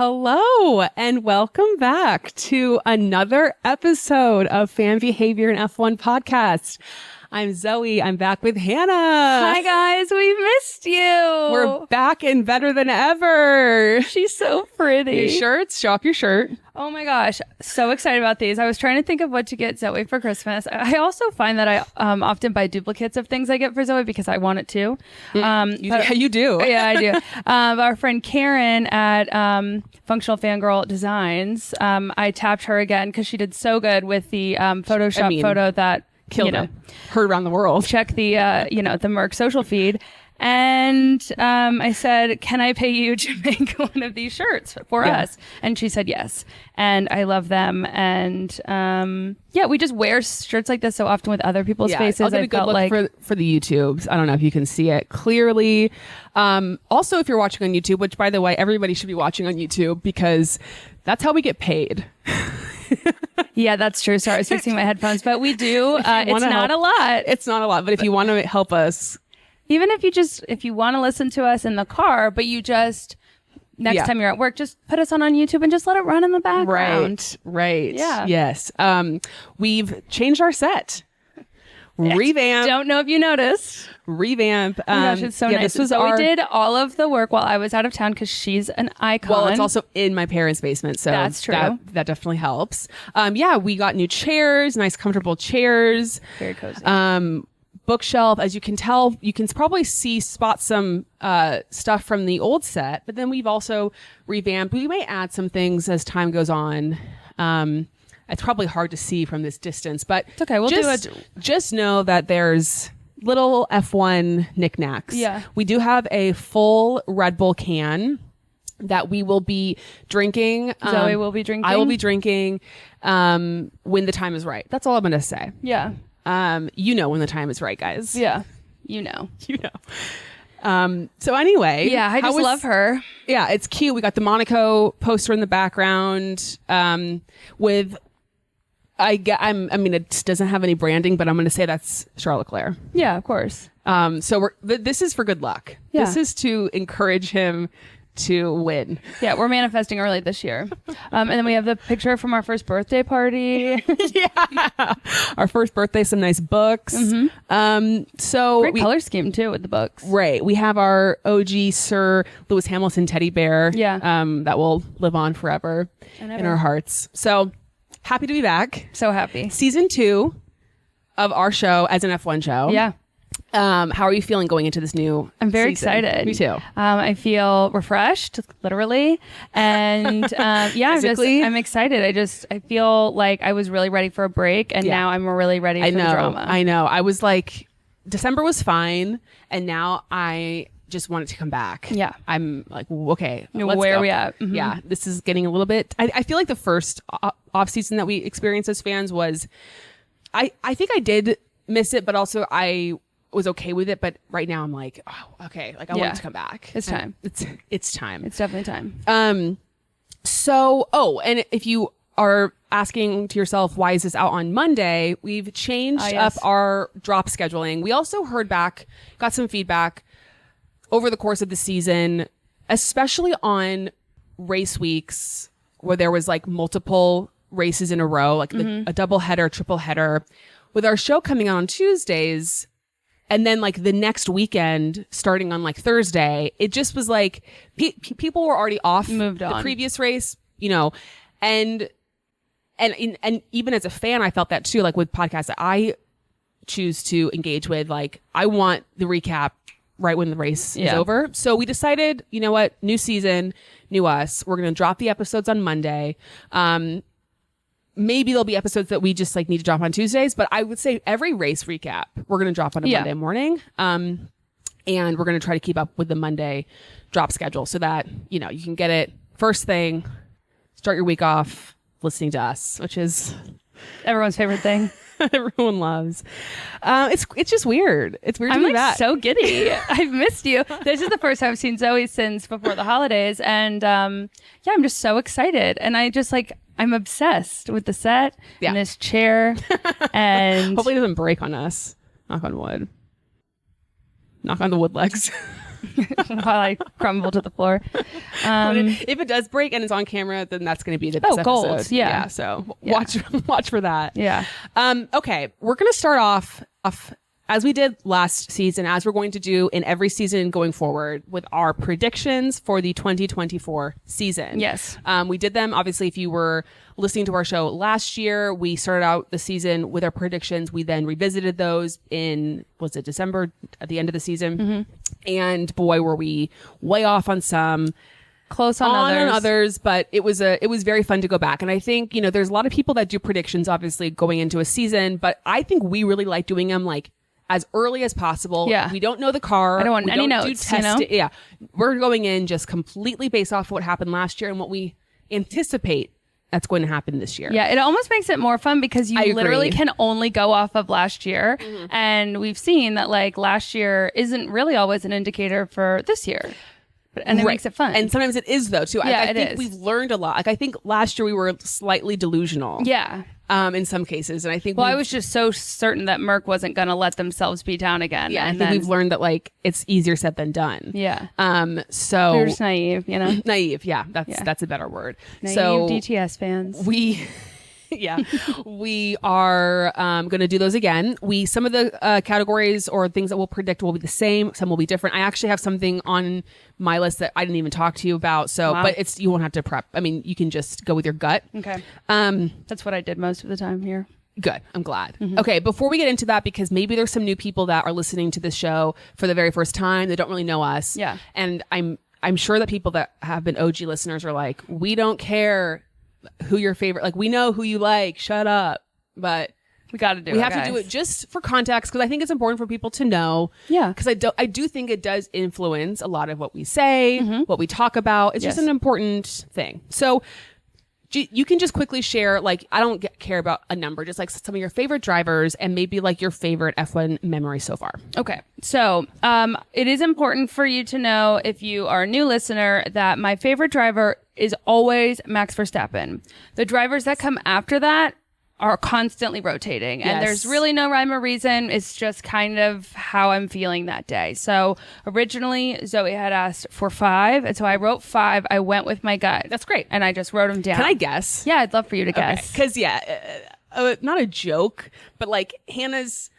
Hello and welcome back to another episode of Fan Behavior and F1 Podcast. I'm Zoe. I'm back with Hannah. Hi guys, we missed you. We're back and better than ever. She's so pretty. Your shirts, show off your shirt. Oh my gosh, so excited about these. I was trying to think of what to get Zoe for Christmas. I also find that I often buy duplicates of things I get for Zoe because I want it too. You do. Yeah, I do. Our friend Karen at Functional Fangirl Designs, I tapped her again because she did so good with the Photoshop photo that killed it. Heard around the world. Check the the Merc social feed. And I said, can I pay you to make one of these shirts for us? And she said yes. And I love them. And we just wear shirts like this so often with other people's faces. I'll give a good look for the YouTubes. I don't know if you can see it clearly. Also, if you're watching on YouTube, which by the way, everybody should be watching on YouTube because that's how we get paid. Yeah, that's true. Sorry, I was fixing my headphones, but we do. It's not a lot. It's not a lot, but if you want to help us, even if you want to listen to us in the car, but you just next time you're at work, just put us on YouTube and just let it run in the background. Right. Yeah. Yes. We've changed our set. Revamp. Don't know if you noticed. Revamp. Oh my gosh, it's so nice. We did all of the work while I was out of town because she's an icon. Well, it's also in my parents' basement, so that's true. That definitely helps. We got new chairs, nice comfortable chairs. Very cozy. Bookshelf. As you can tell, you can probably spot some stuff from the old set, but then we've also revamped. We may add some things as time goes on. It's probably hard to see from this distance, but it's okay. We'll do it. Just know that there's little F1 knickknacks. Yeah. We do have a full Red Bull can that we will be drinking. Zoe will be drinking. I will be drinking when the time is right. That's all I'm going to say. Yeah. When the time is right, guys. Yeah. You know. So anyway. Yeah, I just love her. Yeah, it's cute. We got the Monaco poster in the background with... it doesn't have any branding, but I'm going to say that's Charles Leclerc. Yeah, of course. So this is for good luck. Yeah. This is to encourage him to win. Yeah, we're manifesting early this year. And then we have the picture from our first birthday party. Yeah. Our first birthday, some nice books. Mm-hmm. So great color scheme too with the books. Right. We have our OG Sir Lewis Hamilton teddy bear. Yeah. That will live on forever in our hearts. So happy to be back. So happy. Season 2 of our show as an F1 show. Yeah. How are you feeling going into this new I'm very season? excited. Me too. I feel refreshed, literally. And I'm excited. I feel like I was really ready for a break and now I'm really ready for the drama. I know. I was like, December was fine. And now I just want it to come back. Yeah. I'm like, okay, where are we at? Mm-hmm. Yeah. This is getting a little bit, I feel like the first off season that we experienced as fans was, I think I did miss it, but also I was okay with it. But right now I'm like, oh, okay. Like I want it to come back. It's time. It's time. It's definitely time. And if you are asking to yourself, why is this out on Monday? We've changed up our drop scheduling. We also got some feedback over the course of the season, especially on race weeks where there was like multiple races in a row, like a double header, triple header. With our show coming out on Tuesdays, and then like the next weekend starting on like Thursday, it just was like people were already off the previous race, and even as a fan, I felt that too. Like with podcasts that I choose to engage with, like I want the recap right when the race is over. So we decided, you know what, new season, new us. We're going to drop the episodes on Monday. Maybe there'll be episodes that we just like need to drop on Tuesdays, but I would say every race recap we're going to drop on a Monday morning. And we're going to try to keep up with the Monday drop schedule so that, you can get it first thing, start your week off listening to us, which is everyone's favorite thing. Everyone loves. It's just weird. It's weird to be back. So giddy. I've missed you. This is the first time I've seen Zoe since before the holidays. And I'm just so excited. And I'm obsessed with the set and this chair. And hopefully it doesn't break on us. Knock on wood. Knock on the wood legs. while I crumble to the floor. If it does break and it's on camera, then that's going to be the best gold. episode. Yeah. So watch for that. Yeah. Okay. We're going to start off as we did last season, as we're going to do in every season going forward, with our predictions for the 2024 season. Yes. We did them. Obviously, if you were listening to our show last year, we started out the season with our predictions. We then revisited those in, was it December, at the end of the season? Mm-hmm. And boy, were we way off on some. Close on others, but it was very fun to go back. And I think, there's a lot of people that do predictions, obviously, going into a season, but I think we really like doing them like as early as possible. Yeah. We don't know the car. I don't want we any don't notes, do testing. Yeah. We're going in just completely based off of what happened last year and what we anticipate that's going to happen this year. Yeah, it almost makes it more fun because you literally can only go off of last year. Mm-hmm. And we've seen that like last year isn't really always an indicator for this year. And it makes it fun. And sometimes it is, though, too. Yeah, I think we've learned a lot. Like, I think last year we were slightly delusional. Yeah. In some cases. And I think I was just so certain that Merck wasn't going to let themselves be down again. Yeah, and I think we've learned that, like, it's easier said than done. Yeah. So we're just naive, Naive, yeah. That's a better word. Naive so DTS fans. We are going to do those again. Some of the categories or things that we'll predict will be the same. Some will be different. I actually have something on my list that I didn't even talk to you about. So, wow. But you won't have to prep. I mean, you can just go with your gut. Okay. That's what I did most of the time here. Good. I'm glad. Mm-hmm. Okay. Before we get into that, because maybe there's some new people that are listening to this show for the very first time. They don't really know us. Yeah. And I'm sure that people that have been OG listeners are like, we don't care who your favorite, like, we know who you like, shut up. But we got to do it. We have to do it just for context, because I think it's important for people to know. Yeah. Because I do think it does influence a lot of what we say, what we talk about. It's just an important thing. So you can just quickly share, like, I don't care about a number, just like some of your favorite drivers and maybe like your favorite F1 memory so far. Okay. So it is important for you to know, if you are a new listener, that my favorite driver is always Max Verstappen. The drivers that come after that are constantly rotating, and there's really no rhyme or reason. It's just kind of how I'm feeling that day. So originally Zoe had asked for 5, and so I wrote 5. I went with my gut. That's great. And I just wrote them down. Can I guess? Yeah, I'd love for you to guess. Because not a joke, but like Hannah's,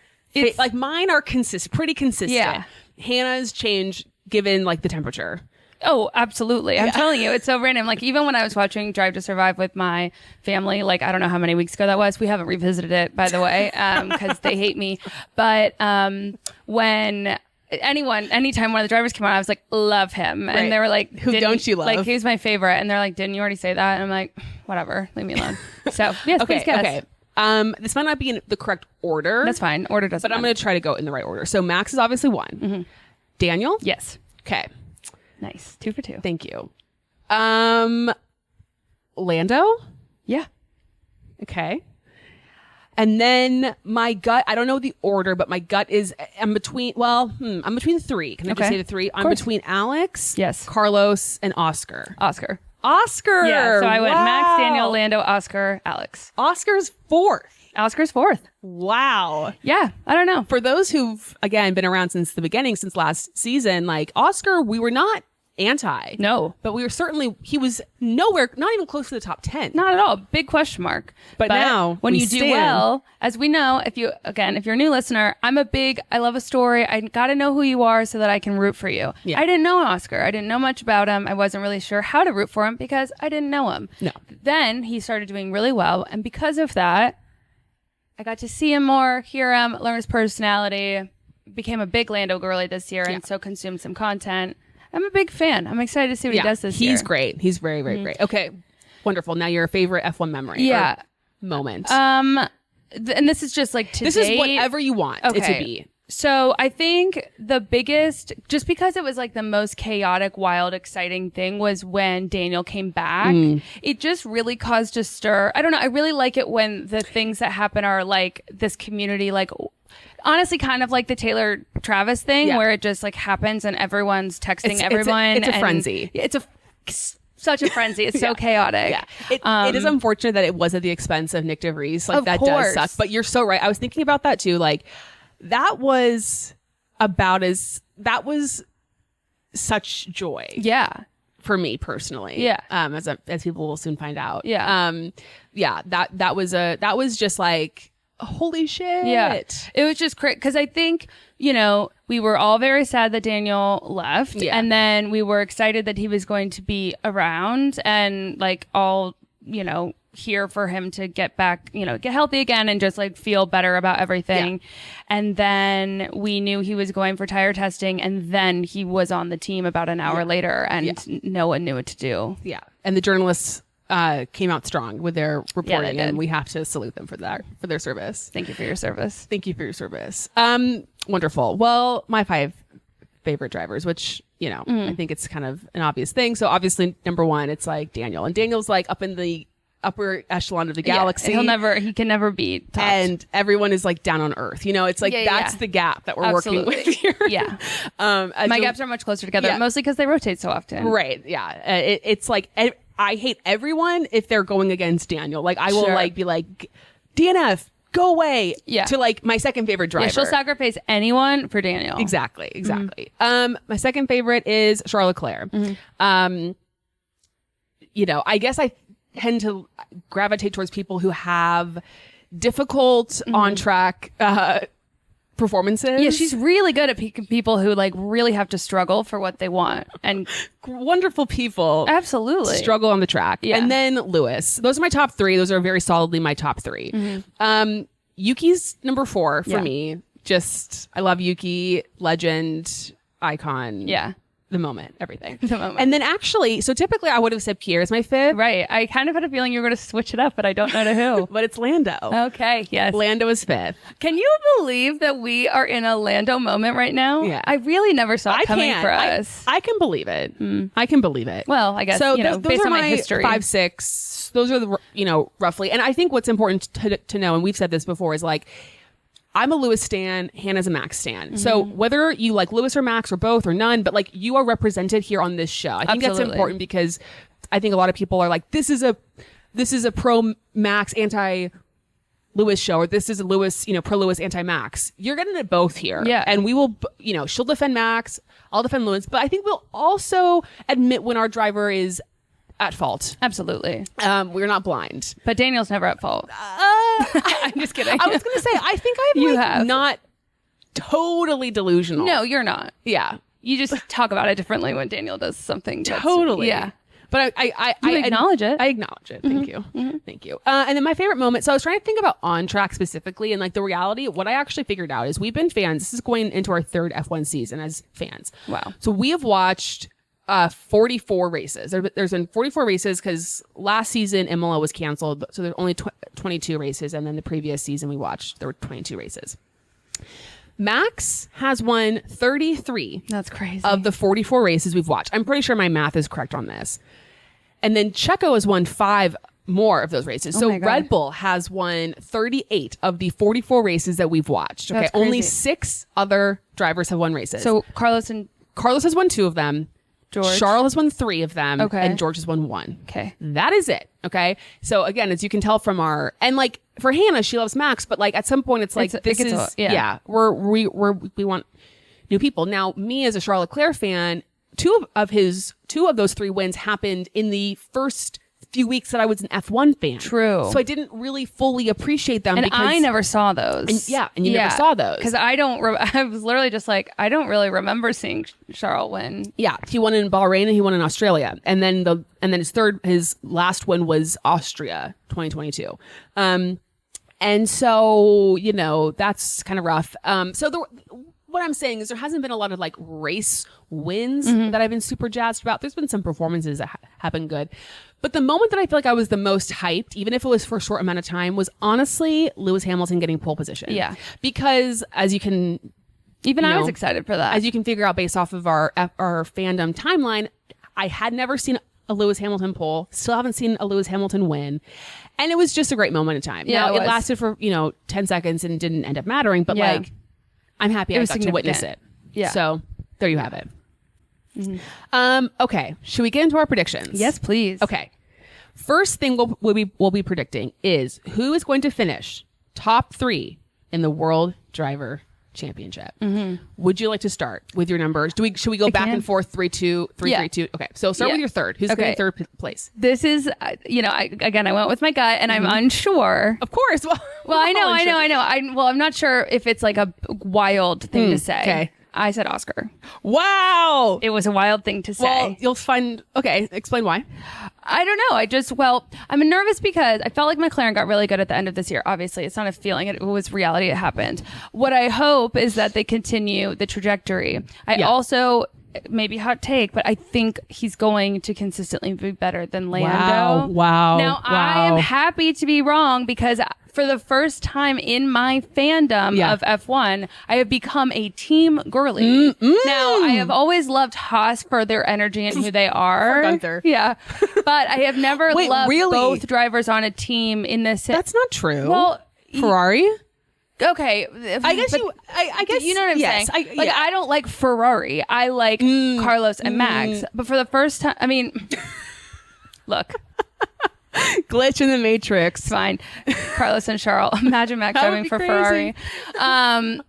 like mine are pretty consistent. Yeah. Hannah's change given like the temperature. Oh, absolutely. I'm telling you, it's so random. Like, even when I was watching Drive to Survive with my family, like, I don't know how many weeks ago that was. We haven't revisited it, by the way, because they hate me. But when anytime one of the drivers came on, I was like, love him. Right. And they were like, who don't you love? Like, he's my favorite. And they're like, didn't you already say that? And I'm like, whatever, leave me alone. So, yes, please guess. Okay. This might not be in the correct order. That's fine. Order doesn't But I'm going to try to go in the right order. So Max is obviously 1. Mm-hmm. Daniel? Yes. Okay. Nice. 2 for 2. Thank you. Lando? Yeah. Okay. And then my gut, I don't know the order, but my gut is I'm between 3. Can I just say the 3? I'm between Alex, yes, Carlos, and Oscar. Oscar. Yeah, so I went Max, Daniel, Lando, Oscar, Alex. Oscar's 4th. Oscar's 4th. Wow. Yeah, I don't know. For those who've, again, been around since the beginning, since last season, like Oscar, we were not anti. No. But we were he was nowhere, not even close to the top 10. Not at all. Big question mark. But now, when you do well, as we know, if you're a new listener, I love a story. I got to know who you are so that I can root for you. Yeah. I didn't know Oscar. I didn't know much about him. I wasn't really sure how to root for him because I didn't know him. No. Then he started doing really well. And because of that, I got to see him more, hear him, learn his personality, became a big Lando girly this year, and so consumed some content. I'm a big fan. I'm excited to see what he does this year. He's great. He's very, very great. Okay. Wonderful. Now your favorite F1 memory. Yeah. Moment. And this is just like today. This is whatever you want it to be. So I think the biggest, just because it was like the most chaotic, wild, exciting thing, was when Daniel came back. It just really caused a stir. I don't know. I really like it when the things that happen are like this community, like honestly kind of like the Taylor Travis thing, where it just like happens and everyone's texting everyone. It's a frenzy. It's such a frenzy. It's so chaotic. Yeah. It is unfortunate that it was at the expense of Nick DeVries. Like, of that course. does suck. But you're so right. I was thinking about that too. Like, that was such joy. Yeah. For me personally. Yeah. As people will soon find out. Yeah. That was just like, holy shit. Yeah. It was just crazy. Because I think, we were all very sad that Daniel left. Yeah. And then we were excited that he was going to be around and like all, here for him to get back, get healthy again and just like feel better about everything. Yeah. And then we knew he was going for tire testing, and then he was on the team about an hour later, and no one knew what to do. Yeah. And the journalists came out strong with their reporting, and we have to salute them for their service. Thank you for your service. Thank you for your service. Wonderful. Well, my 5 favorite drivers, which, I think it's kind of an obvious thing. So obviously, number 1, it's like Daniel, and Daniel's like up in the upper echelon of the galaxy. He can never be topped. And everyone is like down on earth. It's like that's the gap that we're working with here. Yeah. My gaps are much closer together, mostly because they rotate so often. Right. Yeah. It's like I hate everyone if they're going against Daniel. Like I will like be like, DNF, go away. Yeah. To like my second favorite driver. Yeah, she'll sacrifice anyone for Daniel. Exactly. Mm-hmm. My second favorite is Charles Leclerc. Mm-hmm. I guess I tend to gravitate towards people who have difficult on track performances. Yeah, she's really good at people who like really have to struggle for what they want, and wonderful people absolutely struggle on the track. Yeah. And then Lewis. Those are my top 3. Those are very solidly my top 3. Mm-hmm. Yuki's number 4 for me. Just I love Yuki, legend, icon. Yeah. The moment, everything. And then actually, so typically I would have said Pierre is my 5th. Right. I kind of had a feeling you were going to switch it up, but I don't know to who. But it's Lando. Okay. Yes. Lando is 5th. Can you believe that we are in a Lando moment right now? Yeah. I really never saw it coming for us. I can believe it. I can believe it. Well, I guess, so those based on my history. 5, 6, those are the, roughly. And I think what's important to know, and we've said this before, is like, I'm a Lewis stan, Hannah's a Max stan. Mm-hmm. So whether you like Lewis or Max or both or none, but like you are represented here on this show. I think that's important because I think a lot of people are like, this is a pro Max anti Lewis show, or this is a Lewis, pro Lewis anti Max. You're getting it both here. Yeah. And we will, she'll defend Max, I'll defend Lewis, but I think we'll also admit when our driver is at fault. Absolutely. We're not blind. But Daniel's never at fault. I'm just kidding. I was going to say, I think I'm not totally delusional. No, you're not. Yeah. You just talk about it differently when Daniel does something. Totally. Yeah. But I acknowledge it. I acknowledge it. Thank you. Mm-hmm. Thank you. And then my favorite moment. So I was trying to think about on track specifically, and like the reality, what I actually figured out is we've been fans. This is going into our 3rd F1 season as fans. Wow. So we have watched 44 races. There's been 44 races because last season Imola was canceled. So there's only 22 races. And then the previous season we watched, there were 22 races. Max has won 33. That's crazy. Of the 44 races we've watched. I'm pretty sure my math is correct on this. And then Checo has won 5 more of those races. So Red Bull has won 38 of the 44 races that we've watched. Okay. Only 6 other drivers have won races. So Carlos has won 2 of them. George. Charles has won 3 of them. Okay. And George has won 1. Okay. That is it. Okay. So again, as you can tell from and like for Hannah, she loves Max, but like at some point it's like, we want new people. Now, me as a Charles Leclerc fan, 2 of those 3 wins happened in the first few weeks that I was an F1 fan. True. So I didn't really fully appreciate them. And because I never saw those. And you never saw those. Because I was literally just like, I don't really remember seeing Charles win. Yeah. He won in Bahrain and he won in Australia. And then his last win was Austria 2022. And so, that's kind of rough. What I'm saying is there hasn't been a lot of like race wins that I've been super jazzed about. There's been some performances that have been good. But the moment that I feel like I was the most hyped, even if it was for a short amount of time, was honestly Lewis Hamilton getting pole position. Yeah. Because as you can... I was excited for that. As you can figure out based off of our fandom timeline, I had never seen a Lewis Hamilton pole. Still haven't seen a Lewis Hamilton win. And it was just a great moment in time. Yeah, now, it lasted for, 10 seconds and didn't end up mattering. But I'm happy I got to witness it. Yeah. So there you have it. Mm-hmm. Okay. Should we get into our predictions? Yes, please. Okay. First thing we'll be predicting is who is going to finish top 3 in the World Driver championship. Would you like to start with your numbers? Should we go back and forth 3-2, 3-3-2? Okay, so start with your third. Who's getting third place? This is, I went with my gut, and I'm unsure. Of course. Well, I know. I'm not sure if it's like a wild thing to say. Okay. I said Oscar. Wow. It was a wild thing to say. Well, you'll find. Okay, explain why. I don't know. I'm nervous because I felt like McLaren got really good at the end of this year. Obviously, it's not a feeling. It was reality. It happened. What I hope is that they continue the trajectory. I also, maybe hot take, but I think he's going to consistently be better than Lando. Wow. Now, I am happy to be wrong because for the first time in my fandom of F1, I have become a team girly. Now, I have always loved Haas for their energy and who they are. Guenther. Yeah. But I have never loved both drivers on a team in this. That's not true. Well, Ferrari? Okay. I guess you know what I'm saying? I don't like Ferrari. I like Carlos and Max. But for the first time, I mean, look. Glitch in the Matrix. It's fine. Carlos and Charles. Imagine Max driving for crazy. Ferrari.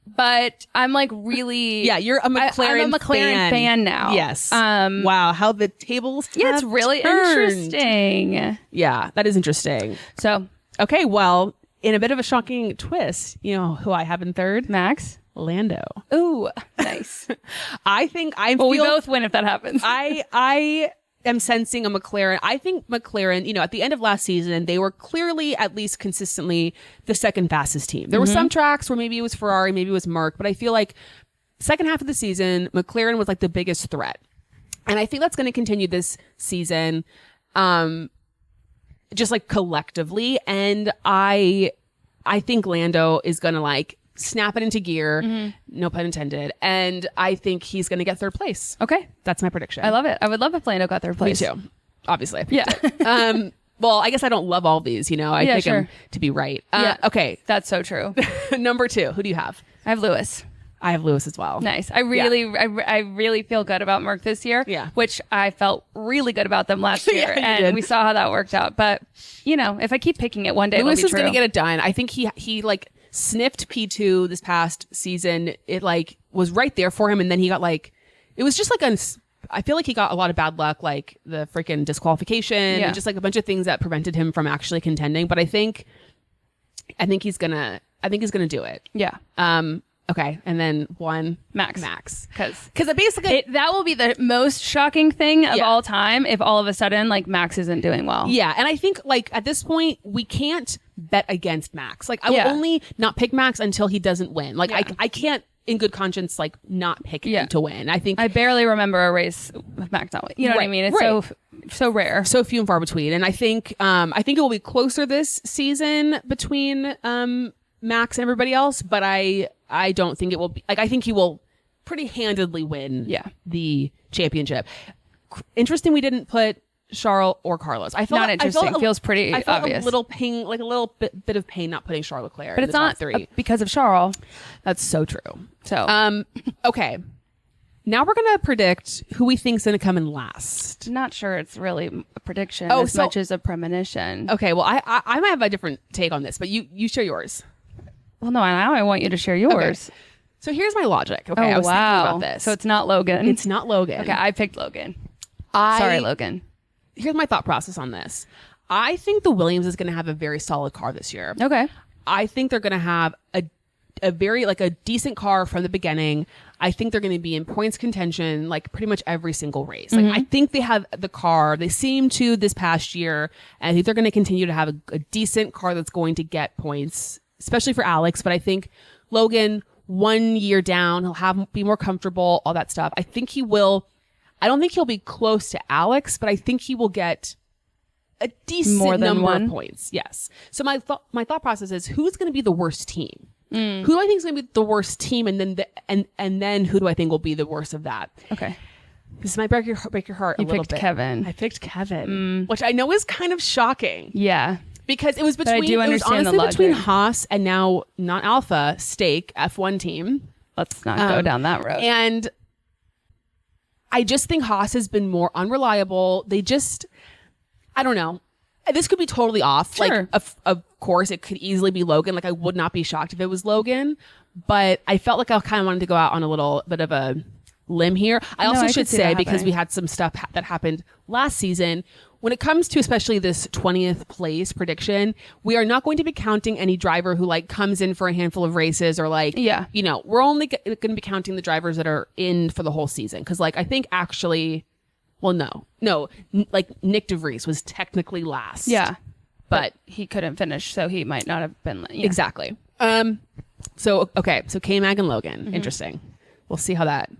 But I'm like really... Yeah, you're a McLaren I'm a McLaren fan now. Yes. Wow, how the tables have it's really turned. Interesting. Yeah, that is interesting. So... Okay, well, in a bit of a shocking twist, you know who I have in third? Max? Lando. Ooh, nice. I think we both win if that happens. I am sensing a McLaren. I think McLaren, at the end of last season, they were clearly at least consistently the second fastest team. There were some tracks where maybe it was Ferrari, maybe it was Merc, but I feel like second half of the season, McLaren was like the biggest threat. And I think that's going to continue this season, just like collectively. And I think Lando is going to like snap it into gear, no pun intended, and I think he's going to get third place. Okay. That's my prediction. I love it. I would love if Lando got third place. Me too. Obviously. It. Well, I guess I don't love all these, I pick them to be right. Okay. That's so true. Number 2, who do you have? I have Lewis. I have Lewis as well. Nice. I really feel good about Merc this year, which I felt really good about them last year, and we saw how that worked out. But, if I keep picking it one day, Lewis is going to get it done. I think he like sniffed P2 this past season. It like was right there for him, and then he got like, it was just like I feel like he got a lot of bad luck, like the freaking disqualification and just like a bunch of things that prevented him from actually contending. But I think he's gonna do it. Yeah. Okay, and then one Max, because it basically that will be the most shocking thing of all time if all of a sudden like Max isn't doing well. Yeah, and I think like at this point we can't bet against Max. Like I will only not pick Max until he doesn't win. Like I can't in good conscience like not pick him to win. I think I barely remember a race with Max not winning. You know what I mean? It's so rare, so few and far between. And I think it will be closer this season between Max and everybody else, but I don't think it will be like, I think he will pretty handedly win the championship. Interesting we didn't put Charles or Carlos. I felt not interesting. Feels pretty obvious. A little pain, like a little bit of pain not putting Charles Leclerc. But it's not because of Charles. That's so true. So okay. Now we're gonna predict who we think's gonna come in last. Not sure it's really a prediction as much as a premonition. Okay, well I might have a different take on this, but you share yours. Well, no, now I want you to share yours. Okay. So here's my logic. Okay, I was thinking about this. So it's not Logan. It's not Logan. Okay, I picked Logan. Sorry, Logan. Here's my thought process on this. I think the Williams is going to have a very solid car this year. Okay. I think they're going to have a very like a decent car from the beginning. I think they're going to be in points contention like pretty much every single race. Like I think they have the car. They seem to this past year, and I think they're going to continue to have a decent car that's going to get points, especially for Alex. But I think Logan, 1 year down, he'll be more comfortable, all that stuff. I think he will. I don't think he'll be close to Alex, but I think he will get a decent number of points. Yes. So my thought process is, who's going to be the worst team? Who do I think is going to be the worst team, and then then who do I think will be the worst of that? Okay. This might break your heart a little bit. You picked Kevin. I picked Kevin, which I know is kind of shocking. Yeah. Because it was between Haas and now not Alpha Stake F1 team. Let's not go down that road. And I just think Haas has been more unreliable. I don't know. This could be totally off. Sure. Like, of course, it could easily be Logan. Like, I would not be shocked if it was Logan. but I felt like I kind of wanted to go out on a little bit of a limb here. I also should say, because we had some stuff that happened last season, when it comes to especially this 20th place prediction, we are not going to be counting any driver who like comes in for a handful of races or like, you know, we're only going to be counting the drivers that are in for the whole season. Cause like, I think actually, well, no, like Nick DeVries was technically last. Yeah. But he couldn't finish. So he might not have been. Yeah. Exactly. So K-Mag and Logan. Interesting. We'll see how that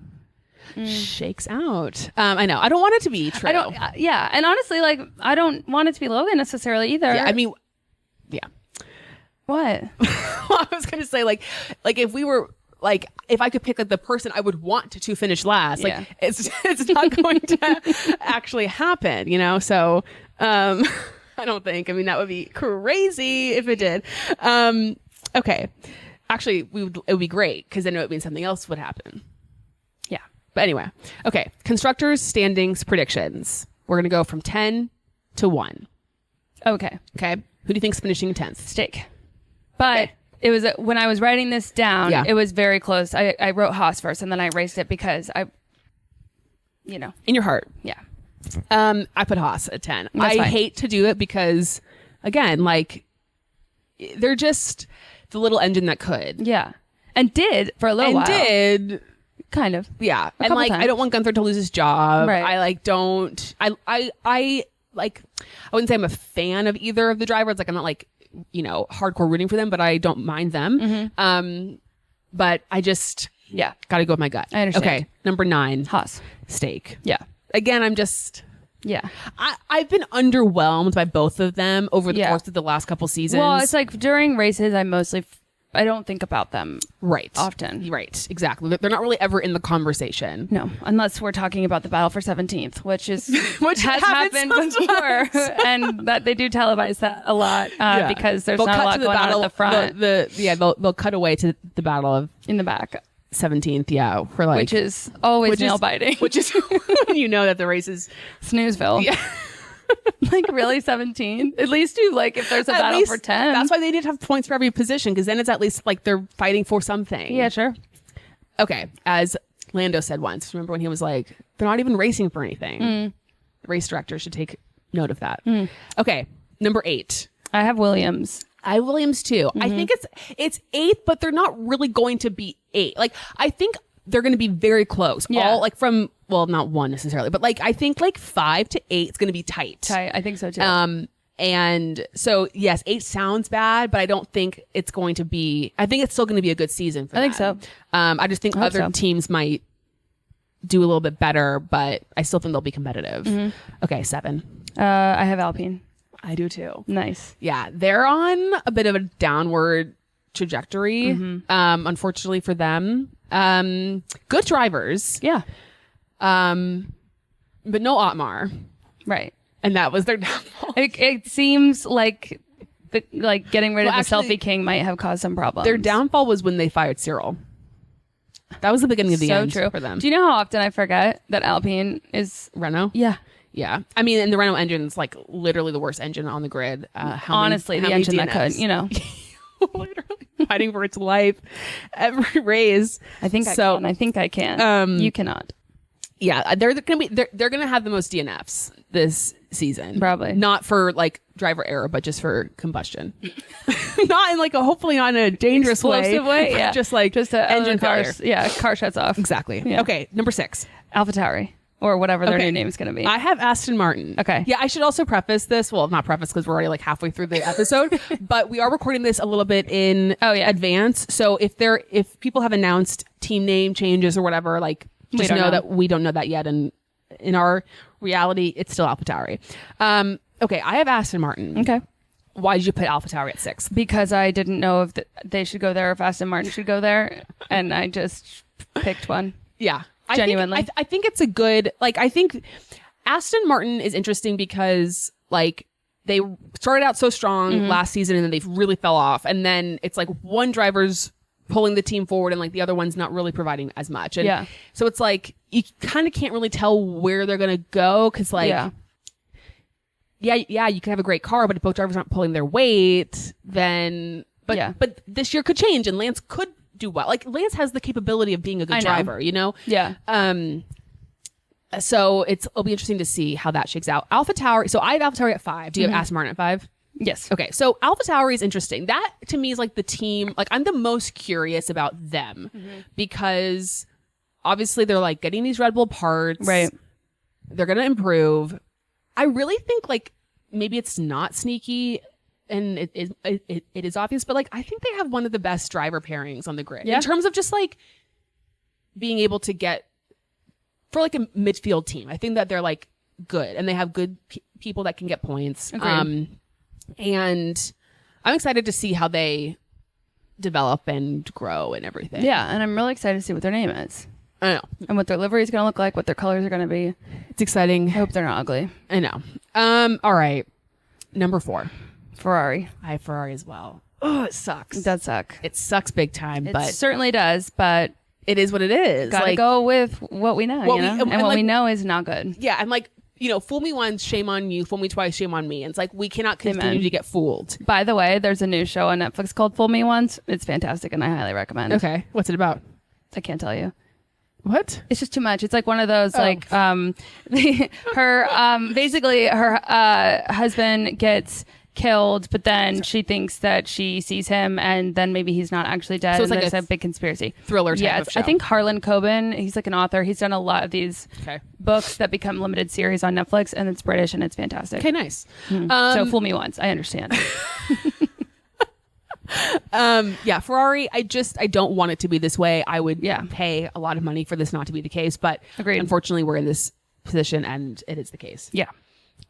shakes out. I know. I don't want it to be true. And honestly, like, I don't want it to be Logan necessarily either. Yeah, I mean, yeah. What? Well, I was going to say, like if we were, like, if I could pick like the person I would want to finish last, like, it's not going to actually happen, you know? So, I don't think. I mean, that would be crazy if it did. Okay. Actually, it would be great because then it would mean something else would happen. Yeah. But anyway. Okay. Constructors standings predictions. We're going to go from 10 to 1. Okay. Okay. Who do you think's finishing 10th? Steak. But it was when I was writing this down, it was very close. I wrote Haas first and then I erased it because in your heart. Yeah. I put Haas at 10. I hate to do it because, again, like, they're just the little engine that could. Yeah. And did for a little while. And did. Kind of. Yeah. And like, times. I don't want Guenther to lose his job. Right. I like, don't. I wouldn't say I'm a fan of either of the drivers. Like, I'm not like, hardcore rooting for them, but I don't mind them. Mm-hmm. But I just, got to go with my gut. I understand. Okay. Number 9. Haas. Steak. Yeah. Again, I'm just... Yeah. I've been underwhelmed by both of them over the course of the last couple seasons. Well, it's like during races, I don't think about them often. Right. Exactly. They're not really ever in the conversation. No, unless we're talking about the battle for 17th, which has happened before. And that they do televise that a lot because there's not a lot going on at the front. They'll cut away to the battle of... In the back. 17th, for like... Which is always nail-biting. Which is when you know that the race is... Snoozeville. Yeah. Like, really, 17? At least do, like, if there's a battle for 10. That's why they need to have points for every position, because then it's at least, like, they're fighting for something. Yeah, sure. Okay, as Lando said once, remember when he was like, they're not even racing for anything. The race director should take note of that. Okay, number 8. I have Williams. I have Williams too. I think it's 8th, but they're not really going to be 8. Like, I think they're going to be very close. Yeah. All like from, well, not 1 necessarily, but like, I think like 5 to 8 is going to be tight. I think so too. And so yes, 8 sounds bad, but I don't think it's going to be, I think it's still going to be a good season for them. I think so. I just think other teams might do a little bit better, but I still think they'll be competitive. Okay. 7. I have Alpine. I do too. Nice. Yeah. They're on a bit of a downward trajectory. Unfortunately for them. Good drivers. Yeah. But no Otmar. Right. And that was their downfall. It seems like getting rid of the selfie king might have caused some problems. Their downfall was when they fired Cyril. That was the beginning of the end true. for them. Do you know how often I forget that Alpine is Renault? Yeah. Yeah. I mean, and the Renault engine is like literally the worst engine on the grid. Honestly, the engine that could, literally fighting for its life every race. I think I can. You cannot. Yeah, they're gonna have the most DNFs this season. Probably not for like driver error, but just for combustion. Not in like hopefully not in a dangerous way. Yeah, just a engine failure. Yeah, car shuts off. Exactly. Yeah. Okay, number 6, AlphaTauri. Or whatever their new name is going to be. I have Aston Martin. Okay. Yeah, I should also preface this. Well, not preface because we're already like halfway through the episode, but we are recording this a little bit in advance. So if people have announced team name changes or whatever, like just know that we don't know that yet. And in our reality, it's still AlphaTauri. Okay, I have Aston Martin. Okay. Why did you put AlphaTauri at 6? Because I didn't know if they should go there or if Aston Martin should go there, and I just picked one. Yeah. Genuinely. I think it's a good, like, I think Aston Martin is interesting because like they started out so strong last season and then they really fell off. And then it's like one driver's pulling the team forward and like the other one's not really providing as much. And so it's like, you kind of can't really tell where they're going to go. Cause like, yeah, you can have a great car, but if both drivers aren't pulling their weight, then, but this year could change and Lance could do well. Like Lance has the capability of being a good driver, you know? Yeah. So it'll be interesting to see how that shakes out. AlphaTauri. So I have AlphaTauri at 5. Do you have Aston Martin at 5? Yes. Okay. So AlphaTauri is interesting. That to me is like the team, like I'm the most curious about them because obviously they're like getting these Red Bull parts. Right. They're going to improve. I really think like maybe it's not sneaky and it is obvious, but like I think they have one of the best driver pairings on the grid in terms of just like being able to get for like a midfield team. I think that they're like good and they have good people that can get points. Agreed. And I'm excited to see how they develop and grow and everything. Yeah, and I'm really excited to see what their name is. I know. And what their livery is going to look like, what their colors are going to be. It's exciting. I hope they're not ugly. I know. All right. Number 4. Ferrari. I have Ferrari as well. Oh, it sucks. It does suck. It sucks big time, It but certainly does, but it is what it is. gotta go with what we know, you know? And what we know is not good. Yeah, I'm like, you know, fool me once, shame on you. Fool me twice, shame on me. And it's like, we cannot continue to get fooled. By the way, there's a new show on Netflix called Fool Me Once. It's fantastic, and I highly recommend. Okay. What's it about? I can't tell you. What? It's just too much. It's like one of those, like, basically her husband gets killed, but then she thinks that she sees him, and then maybe he's not actually dead. So it's and like there's a big conspiracy. Thriller type of show. I think Harlan Coben, he's like an author. He's done a lot of these books that become limited series on Netflix, and it's British, and it's fantastic. Okay, nice. So fool me once. I understand. Yeah, Ferrari, I don't want it to be this way. I would Yeah. pay a lot of money for this not to be the case, but Agreed. unfortunately we're in this position and it is the case. Yeah.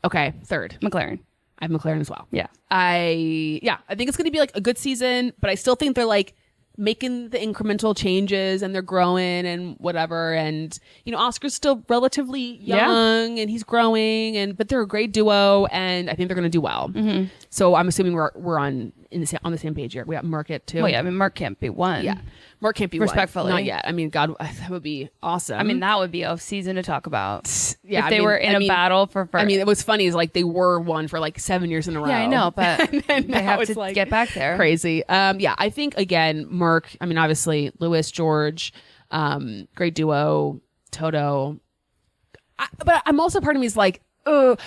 Okay, 3rd. McLaren. I have McLaren as well. Yeah. I think it's going to be like a good season, but I still think they're like making the incremental changes and they're growing and whatever. And, you know, Oscar's still relatively young and he's growing but they're a great duo and I think they're going to do well. Mm-hmm. So I'm assuming we're on the same page here. We got Mark at 2. Well, yeah, I mean, Mark can't be 1. Yeah. Mark can't be respectfully. Not yet. I mean, God, that would be awesome. I mean, that would be a season to talk about. Yeah, if they were in a battle for first. I mean, what's funny is like they were 1 for like 7 years in a row. Yeah, I know, but and they have to like get back there. Crazy. Yeah, I think again, Mark. I mean, obviously Lewis, George, great duo, Toto. But I'm also part of me is like, it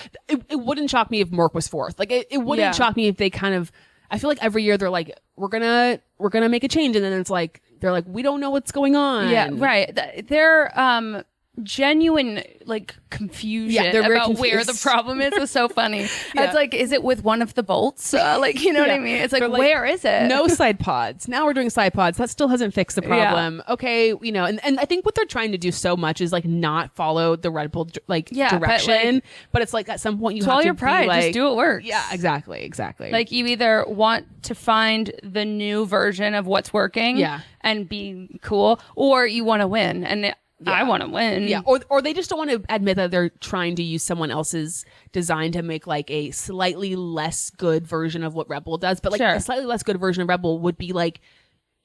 wouldn't shock me if Mark was 4th. Like it wouldn't shock me if they kind of. I feel like every year they're like, we're gonna make a change, and then it's like they're like, we don't know what's going on. Yeah, right. They're genuine like confusion about where the problem is was so funny. It's like, is it with one of the bolts? Like, you know what I mean? It's like, where is it? No side pods. Now we're doing side pods. That still hasn't fixed the problem. Okay, you know, and I think what they're trying to do so much is like not follow the Red Bull direction, but it's like at some point you have all to your pride, be like, just do it works. Yeah, exactly. Like you either want to find the new version of what's working, and be cool, or you want to win, and I want to win. Yeah. Or they just don't want to admit that they're trying to use someone else's design to make like a slightly less good version of what Red Bull does. But like a slightly less good version of Red Bull would be like,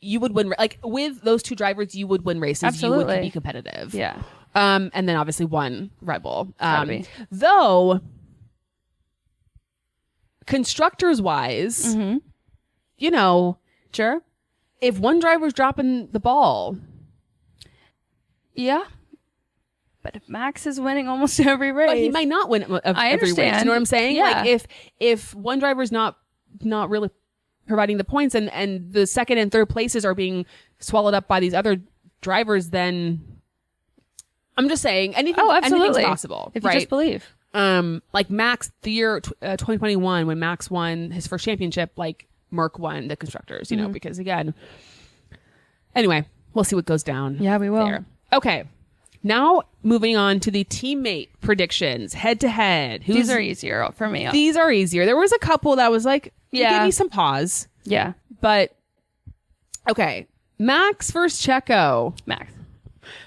you would win. Like with those 2 drivers, you would win races. Absolutely. You would be competitive. Yeah. And then obviously 1 Red Bull. Though, constructors wise, you know, sure. If one driver's dropping the ball. Yeah. But if Max is winning almost every race, but he might not win every race. You know what I'm saying? Yeah. Like if one driver's not really providing the points and the 2nd and 3rd places are being swallowed up by these other drivers, then I'm just saying anything's possible. If you just believe. Like Max, the year 2021 when Max won his first championship, like Mark won the constructors, you know, because again, anyway, we'll see what goes down. Yeah, we will. There. Okay. Now moving on to the teammate predictions head to head. These are easier for me. These are easier. There was a couple that was like, give me some pause. Yeah. But okay. Max versus Checo.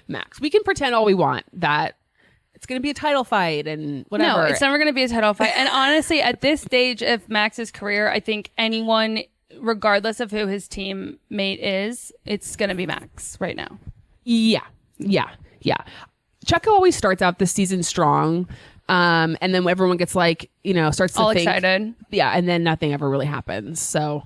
Max. We can pretend all we want that it's going to be a title fight and whatever. No, it's never going to be a title fight. And honestly, at this stage of Max's career, I think anyone, regardless of who his teammate is, it's going to be Max right now. Yeah. Checo always starts out this season strong. And then everyone gets like, you know, starts to all think, excited. Yeah. And then nothing ever really happens. So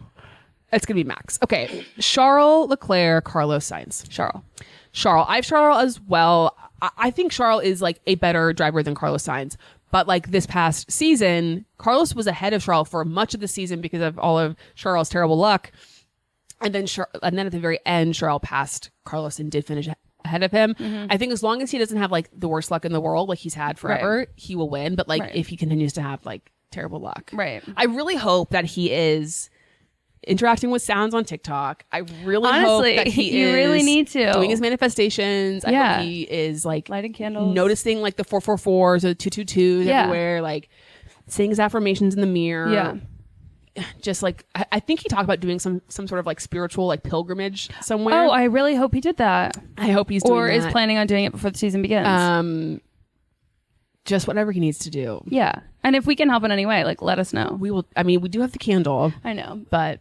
It's going to be Max. Okay. Charles Leclerc, Carlos Sainz. Charles. I have Charles as well. I think Charles is like a better driver than Carlos Sainz. But like this past season, Carlos was ahead of Charles for much of the season because of all of Charles' terrible luck. And then at the very end, Charles passed Carlos and did finish ahead of him. I think as long as he doesn't have like the worst luck in the world, like he's had forever, he will win. But like if he continues to have like terrible luck, I really hope that he is interacting with sounds on TikTok. I really hope that he is really need to doing his manifestations. I hope he is like lighting candles, noticing like the 444s or the 222s everywhere, like saying his affirmations in the mirror. Just like I think he talked about doing some sort of like spiritual like pilgrimage somewhere. Oh, I really hope he did that. I hope he's doing that. Or is planning on doing it before the season begins. Just whatever he needs to do. Yeah. And if we can help in any way, like let us know. We will. I mean, we do have the candle. I know, but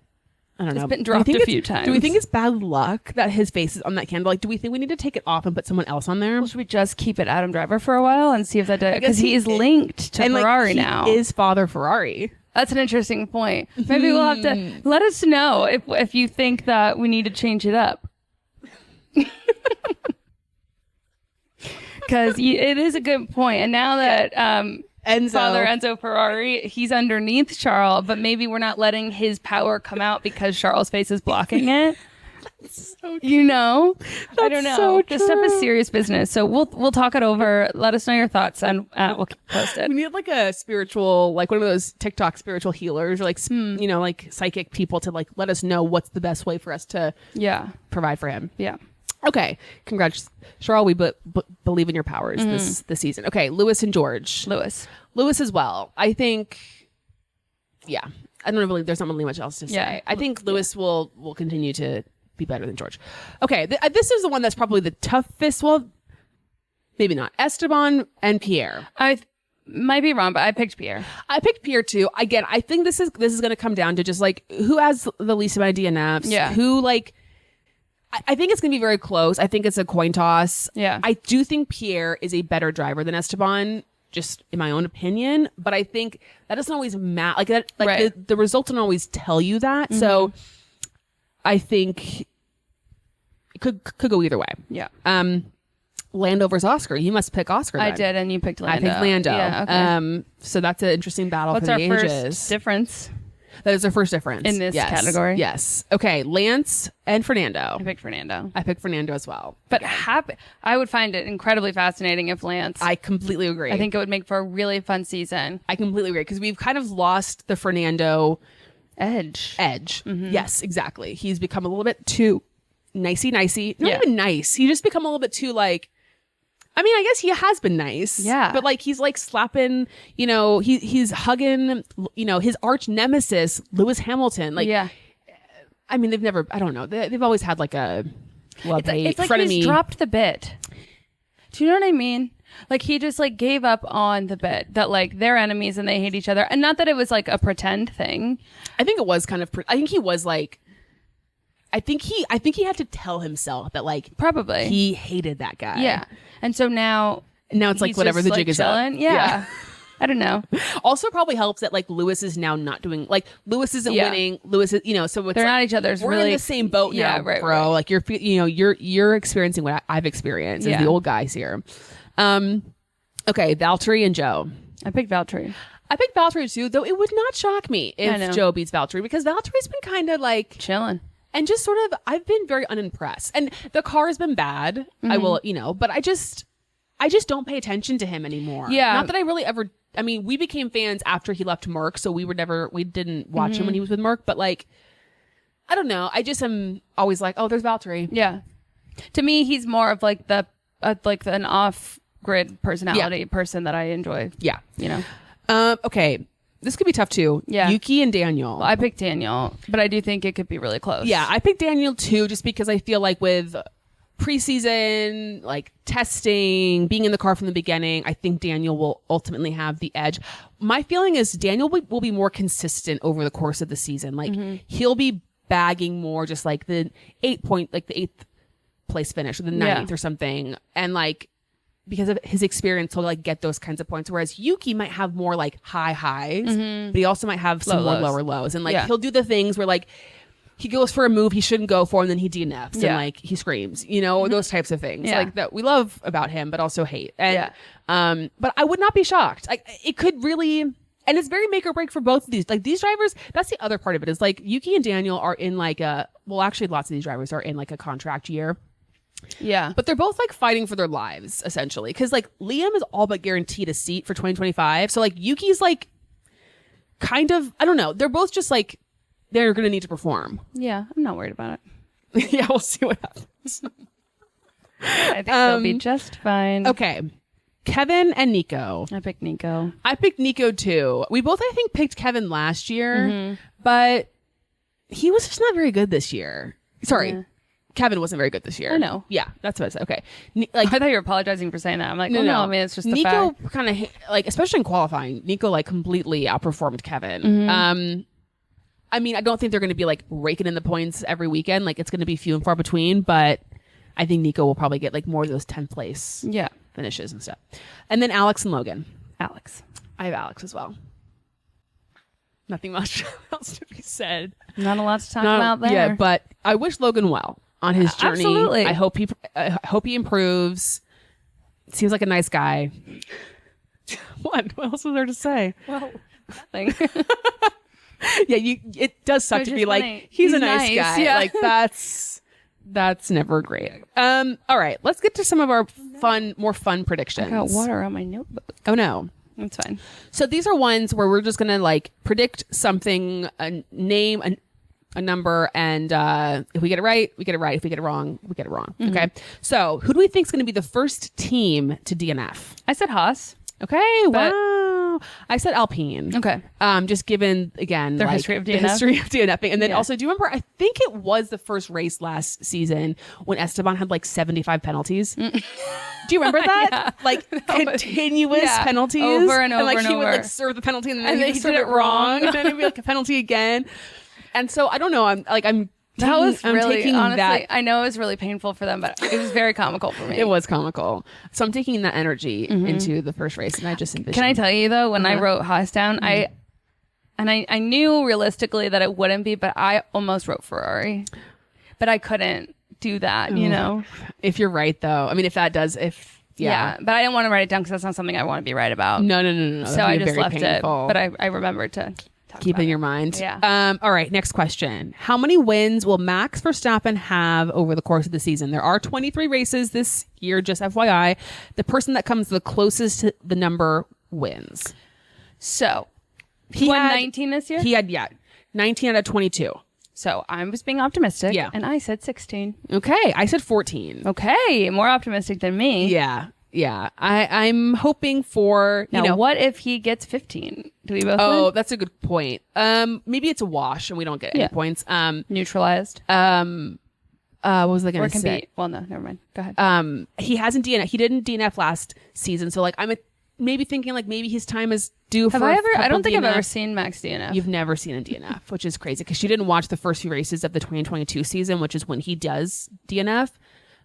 I don't know. It's been dropped a few times. Do we think it's bad luck that his face is on that candle? Like, do we think we need to take it off and put someone else on there? Well, should we just keep it Adam Driver for a while and see if that does? Because he is linked to Ferrari now. He is Father Ferrari. That's an interesting point. Maybe we'll have to let us know if you think that we need to change it up. Because it is a good point. And now that Father Enzo Ferrari, he's underneath Charles, but maybe we're not letting his power come out because Charles' face is blocking it. So you know, I don't know. So this stuff is serious business. So we'll talk it over. Let us know your thoughts and we'll post it. We need like a spiritual, like one of those TikTok spiritual healers or like, you know, like psychic people to like let us know what's the best way for us to provide for him. Yeah. Okay. Congrats, Charles. We believe in your powers this season. Okay. Lewis and George. Lewis as well. I think, I don't believe there's not really much else to say. Yeah. I think Lewis will continue to be better than George. Okay. This is the one that's probably the toughest. Well, maybe not. Esteban and Pierre. I might be wrong, but I picked Pierre. I picked Pierre too. Again, I think this is going to come down to just like who has the least amount of DNFs. Yeah. Who like. I think it's going to be very close. I think it's a coin toss. Yeah. I do think Pierre is a better driver than Esteban, just in my own opinion. But I think that doesn't always matter. Like that, like the results don't always tell you that. So I think it could go either way. Yeah. Lando versus Oscar. You must pick Oscar. I did, and you picked Lando. I picked Lando. Yeah, okay. So that's an interesting battle for the ages. What's our first difference? That is our first difference. In this category? Yes. Okay. Lance and Fernando. I picked Fernando. I picked Fernando as well. But I would find it incredibly fascinating if Lance. I completely agree. I think it would make for a really fun season. I completely agree. Because we've kind of lost the Fernando edge. Yes, exactly. He's become a little bit too nicey. Not even nice. He just become a little bit too like, I mean, I guess he has been nice. Yeah. But like he's like slapping, you know, he's hugging, you know, his arch nemesis, Lewis Hamilton. Like, I mean, I don't know. They've always had like a love-hate it's like frenemy. He's dropped the bit. Do you know what I mean? Like he just like gave up on the bit that like they're enemies and they hate each other. And not that it was like a pretend thing. I think it was kind of, I think he was like, I think he had to tell himself that like probably he hated that guy. Yeah. And so now it's like whatever the jig is up. Yeah. I don't know. Also probably helps that like Lewis is now not doing like Lewis isn't winning. Lewis is, you know, so it's they're like, not each other's we're really in the same boat now, bro. Right. Like you're experiencing what I've experienced as the old guys here. Okay, Valtteri and Joe. I picked Valtteri. I picked Valtteri too, though it would not shock me if Joe beats Valtteri because Valtteri's been kind of like chilling. And just sort of, I've been very unimpressed. And the car has been bad. I will, you know, but I just don't pay attention to him anymore. Yeah. Not that I really ever, I mean, we became fans after he left Merck. So we didn't watch him when he was with Merck. But like, I don't know. I just am always like, oh, there's Valtteri. Yeah. To me, he's more of like an off-grid personality person that I enjoy. Yeah. You know? Okay. This could be tough too. Yeah. Yuki and Daniel. Well, I picked Daniel, but I do think it could be really close. Yeah, I picked Daniel too, just because I feel like with preseason, like testing, being in the car from the beginning, I think Daniel will ultimately have the edge. My feeling is Daniel will be more consistent over the course of the season. Like he'll be bagging more, just like the 8th place finish or the 9th or something. And like, because of his experience, he'll like get those kinds of points. Whereas Yuki might have more like high highs, but he also might have some more lower lows. And like he'll do the things where like he goes for a move he shouldn't go for, and then he DNFs and like he screams, you know, those types of things like that we love about him, but also hate. And but I would not be shocked. Like it could really, and it's very make or break for both of these. Like these drivers, that's the other part of it is like Yuki and Daniel are in like actually lots of these drivers are in like a contract year. Yeah. But they're both like fighting for their lives essentially. Because like Liam is all but guaranteed a seat for 2025. So like Yuki's like kind of, I don't know. They're both just like, they're going to need to perform. Yeah, I'm not worried about it. Yeah, we'll see what happens. I think they'll be just fine. Okay. Kevin and Nico. I picked Nico. I picked Nico too. We both, I think, picked Kevin last year, but he was just not very good this year. Sorry. Yeah. Kevin wasn't very good this year. I know. Yeah, that's what I said. Okay. Like I thought you were apologizing for saying that. I'm like, no. I mean, it's just the Nico fact. kind of like, especially in qualifying, Nico like completely outperformed Kevin. I mean, I don't think they're going to be like raking in the points every weekend. Like it's going to be few and far between, but I think Nico will probably get like more of those 10th place finishes and stuff. And then Alex and Logan. Alex. I have Alex as well. Nothing much else to be said. Not a lot to talk about there. Yeah, but I wish Logan well on his journey. Absolutely. I hope he improves. Seems like a nice guy. What else was there to say? Well, nothing. Yeah, it does suck to be funny. Like he's a nice guy. Yeah. Like that's never great. All right, let's get to some of our more fun predictions. I got water on my notebook. Oh no. That's fine. So these are ones where we're just gonna like predict something, a name, a number, and if we get it right, we get it right. If we get it wrong, we get it wrong. Okay. So who do we think is gonna be the first team to DNF? I said Haas. Okay. Wow. I said Alpine. Okay. Just given again their like, history of DNF. The history of DNFing, and then also, do you remember? I think it was the first race last season when Esteban had like 75 penalties. Do you remember that? Yeah. Like continuous penalties over and over like and he over. would like serve the penalty and then he would he serve did it wrong, and then it'd be like a penalty again. And so I don't know. I'm taking honestly, that. I know it was really painful for them, but it was very comical for me. It was comical. So I'm taking that energy into the first race, and I just envisioned. Can I tell you though, when I wrote Haas down, I knew realistically that it wouldn't be, but I almost wrote Ferrari, but I couldn't do that. You know, if you're right though, I mean, if that does, yeah, but I didn't want to write it down because that's not something I want to be right about. No. So I just left it, but I remembered to. Keep in your mind. Yeah. All right. Next question. How many wins will Max Verstappen have over the course of the season? There are 23 races this year, just FYI. The person that comes the closest to the number wins. So he won 19 this year? He had, 19 out of 22. So I was being optimistic. Yeah. And I said 16. Okay. I said 14. Okay. More optimistic than me. Yeah. I'm hoping for, what if he gets 15? Do we both win? That's a good point. Maybe it's a wash and we don't get any points. Neutralized. What was I going to say? Well, no, never mind. Go ahead. He hasn't DNF. He didn't DNF last season. So like, I'm maybe thinking like maybe his time is due for I don't think DNF. I've ever seen Max DNF. You've never seen a DNF, which is crazy because she didn't watch the first few races of the 2022 season, which is when he does DNF.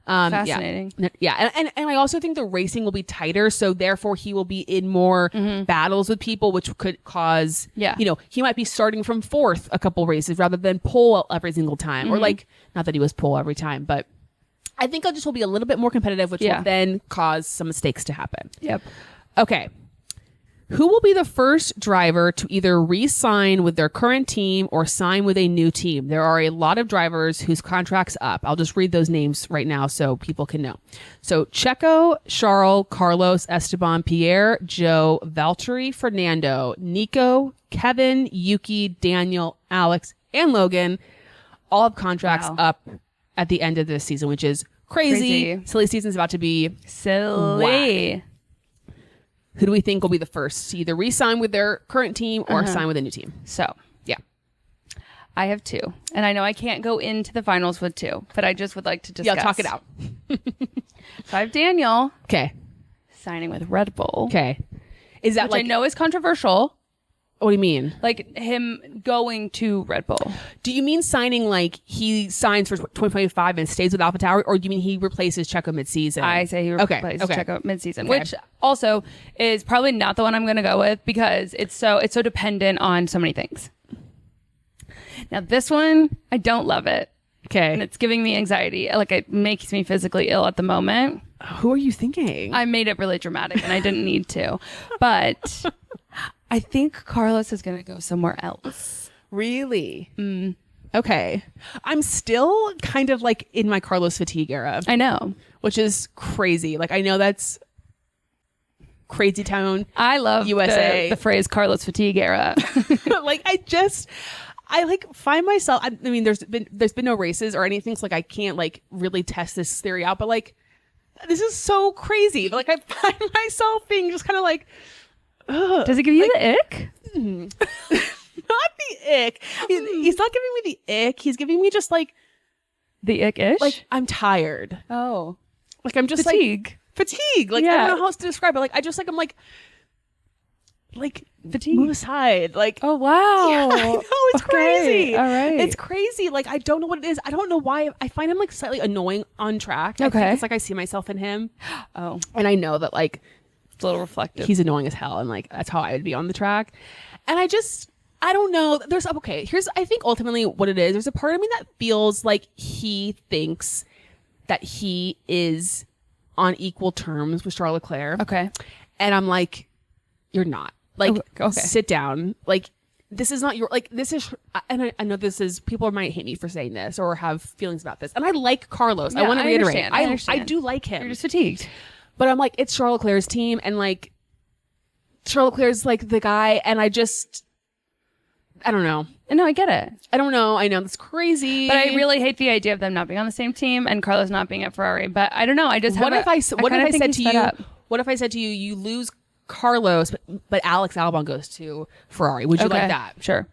Fascinating. Yeah. And I also think the racing will be tighter. So therefore he will be in more battles with people, which could cause, he might be starting from fourth a couple races rather than pole every single time or like, not that he was pole every time, but I think will be a little bit more competitive, which will then cause some mistakes to happen. Yep. Okay. Who will be the first driver to either re-sign with their current team or sign with a new team? There are a lot of drivers whose contract's up. I'll just read those names right now so people can know. So Checo, Charles, Carlos, Esteban, Pierre, Joe, Valtteri, Fernando, Nico, Kevin, Yuki, Daniel, Alex, and Logan all have contracts up at the end of this season, which is crazy. Silly season's about to be silly. Whack. Who do we think will be the first to either re-sign with their current team or sign with a new team? So, yeah. I have two. And I know I can't go into the finals with two, but I just would like to discuss. Yeah, talk it out. So I have Daniel. Okay. Signing with Red Bull. Okay. Is that which I know is controversial. What do you mean? Like him going to Red Bull. Do you mean signing like he signs for 2025 and stays with AlphaTauri, or do you mean he replaces Checo mid-season? I say he replaces Checo mid-season, which also is probably not the one I'm going to go with because it's so dependent on so many things. Now this one, I don't love it. Okay. And it's giving me anxiety. Like, it makes me physically ill at the moment. Who are you thinking? I made it really dramatic and I didn't need to. But I think Carlos is going to go somewhere else. Really? Okay. I'm still kind of like in my Carlos fatigue era. I know. Which is crazy. Like, I know that's crazy town. I love USA. the phrase Carlos fatigue era. Like, I like find myself, I mean, there's been no races or anything. So like, I can't like really test this theory out, but like, this is so crazy. But like, I find myself being just kind of like, ugh. Does it give you the ick? Not the ick. He's not giving me the ick. He's giving me just like the ick-ish? Like, I'm tired. Oh. Like, I'm just fatigue. Fatigue. Like, yeah. I don't know how else to describe it. Like, I just like, I'm like fatigue. Move aside. Like, oh wow. Yeah, I know, it's crazy. All right. It's crazy. Like, I don't know what it is. I don't know why. I find him like slightly annoying on track. I think it's like I see myself in him. Oh. And I know that like it's a little reflective. He's annoying as hell, and like that's how I would be on the track. And I don't know. Here's I think ultimately what it is. There's a part of me that feels like he thinks that he is on equal terms with Charles Leclerc. Okay. And I'm like, you're not. Like, okay. Sit down. Like, this is not your, like, this is, and I know this is, people might hate me for saying this or have feelings about this. And I like Carlos. Yeah, I want to reiterate. I understand. I do like him. You're just fatigued. But I'm like, it's Charles Leclerc's team. And like, Charles Leclerc's like the guy. And I don't know. No, I get it. I don't know. I know that's crazy. But I really hate the idea of them not being on the same team and Carlos not being at Ferrari. But I don't know. I just what if I said to you, you lose Carlos, but Alex Albon goes to Ferrari? Would you like that? Sure.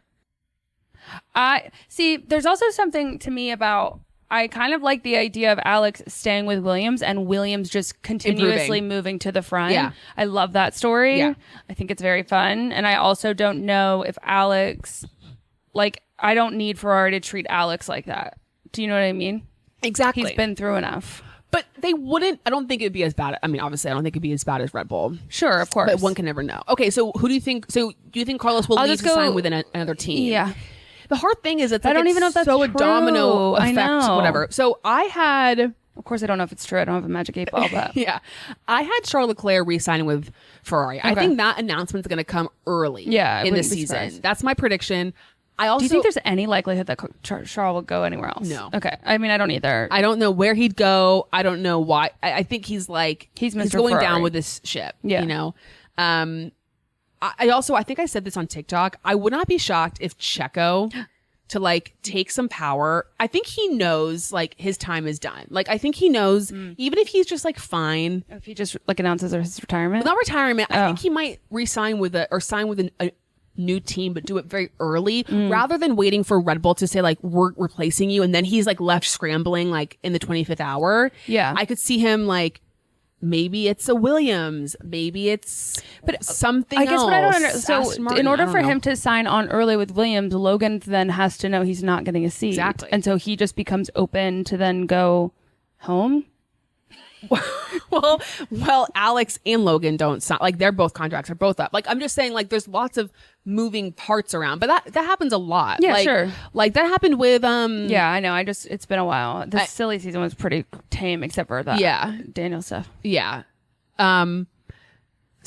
I see. There's also something to me about. I kind of like the idea of Alex staying with Williams and Williams just continuously moving to the front. Yeah. I love that story. Yeah. I think it's very fun. And I also don't know if Alex, like, I don't need Ferrari to treat Alex like that. Do you know what I mean? Exactly. He's been through enough. But they wouldn't, I don't think it'd be as bad. I mean, obviously, I don't think it'd be as bad as Red Bull. Sure, of course. But one can never know. Okay, so who do you think, do you think Carlos will leave to sign with another team? Yeah. The hard thing is it's I don't even know if that's so true. A domino effect, I know. whatever. So I had... Of course, I don't know if it's true. I don't have a magic 8 ball, but... yeah. I had Charles Leclerc re-signing with Ferrari. Okay. I think that announcement's going to come early in the season. That's my prediction. I also... Do you think there's any likelihood that Charles will go anywhere else? No. Okay. I mean, I don't either. I don't know where he'd go. I don't know why. I think he's like... He's going Ferrari. Down with this ship. Yeah. You know? I think I said this on TikTok. I would not be shocked if Checo... to like take some power. I think he knows like his time is done. Like I think he knows even if he's just like fine. If he just like announces his retirement? Not retirement. I think he might sign with a new team, but do it very early rather than waiting for Red Bull to say like we're replacing you and then he's like left scrambling like in the 25th hour. Yeah. I could see him like maybe it's a Williams, maybe it's something else. I guess what I don't understand. So in order for him to sign on early with Williams, Logan then has to know he's not getting a seat. Exactly. And so he just becomes open to then go home. Well, Alex and Logan don't sign. Like their both contracts are both up. Like I'm just saying, like there's lots of moving parts around, but that happens a lot. Yeah, like, sure. Like that happened with Yeah, I know. It's been a while. This silly season was pretty tame, except for that. Yeah, Daniel stuff. Yeah. So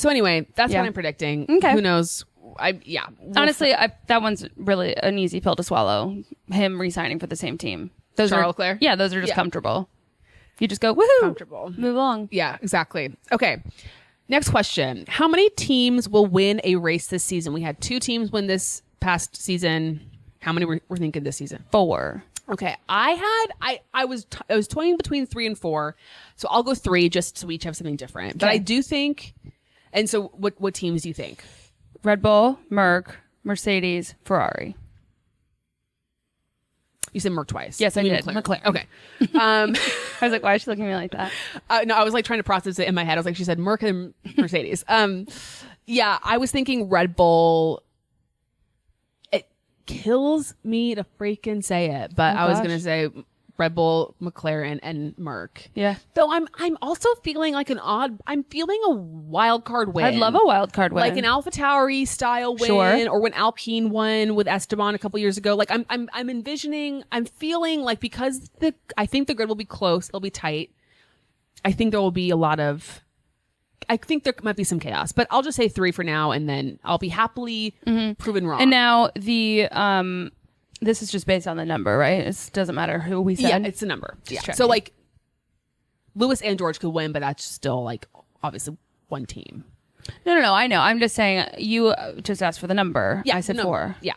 anyway, that's what I'm predicting. Okay. Who knows? Honestly, that one's really an easy pill to swallow. Him re-signing for the same team. Charles Leclerc? Yeah, those are just comfortable. You just go, woohoo! Comfortable. Move along. Yeah, exactly. Okay. Next question. How many teams will win a race this season? We had 2 teams win this past season. How many we're thinking this season? 4. Okay. I was toying between 3 and 4. So I'll go 3 just so we each have something different. But I do think, and so what teams do you think? Red Bull, Mercedes, Ferrari. You said Merc twice. Yes, I did. McLaren. Okay. I was like, why is she looking at me like that? No, I was like trying to process it in my head. I was like, she said Merc and Mercedes. Yeah, I was thinking Red Bull. It kills me to freaking say it, but I was going to say Red Bull, McLaren, and Merc. Yeah. Though I'm also feeling like I'm feeling a wild card win. I'd love a wild card win. Like an AlphaTauri style win, Sure. or when Alpine won with Esteban a couple years ago. Like I'm envisioning, I'm feeling like, because I think the grid will be close, it'll be tight. I think there will be I think there might be some chaos, but I'll just say 3 for now, and then I'll be happily proven wrong. And now this is just based on the number, right? It doesn't matter who we said. Yeah, it's a number. Yeah. So like Lewis and George could win, but that's still like obviously one team. No. I know. I'm just saying you just asked for the number. Yeah, I said 4. Yeah.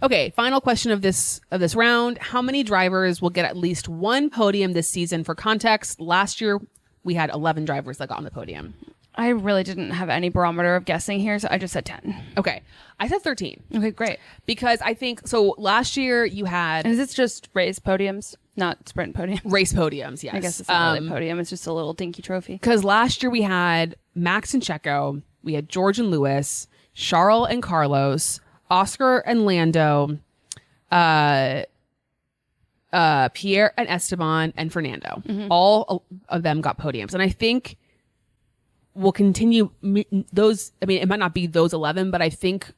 Okay. Final question of this round: how many drivers will get at least one podium this season? For context, last year we had 11 drivers that got on the podium. I really didn't have any barometer of guessing here, so I just said 10. Okay. I said 13. Okay, great. Because I think, so last year you had... Is this just race podiums, not sprint podiums? Race podiums, yes. I guess it's not really a podium. It's just a little dinky trophy. Because last year we had Max and Checo, we had George and Lewis, Charles and Carlos, Oscar and Lando, Pierre and Esteban, and Fernando. All of them got podiums. And I think we'll continue those. I mean, it might not be those 11, but I think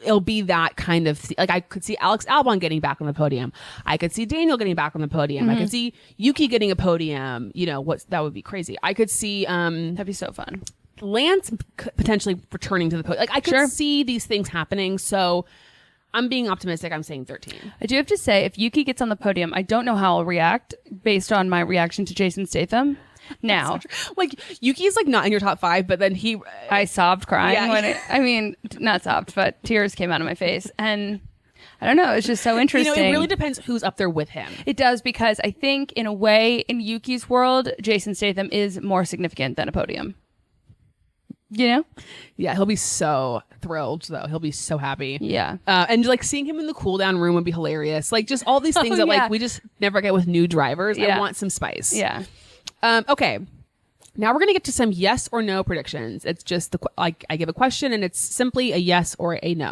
it'll be that kind of, like, I could see Alex Albon getting back on the podium. I could see Daniel getting back on the podium. I could see Yuki getting a podium. You know, that would be crazy. I could see that'd be so fun. Lance potentially returning to the podium. Like, I could see these things happening. So I'm being optimistic. I'm saying 13. I do have to say, if Yuki gets on the podium, I don't know how I'll react based on my reaction to Jason Statham. Now, like, Yuki's like not in your top 5, but then I sobbed crying when not sobbed, but tears came out of my face. And I don't know, it's just so interesting. You know, it really depends who's up there with him. It does, because I think in a way, in Yuki's world, Jason Statham is more significant than a podium. You know? Yeah, he'll be so thrilled, though. He'll be so happy. Yeah. And like seeing him in the cool down room would be hilarious. Like, just all these things that like we just never get with new drivers. I want some spice. Yeah. Okay. Now we're going to get to some yes or no predictions. It's just I give a question and it's simply a yes or a no.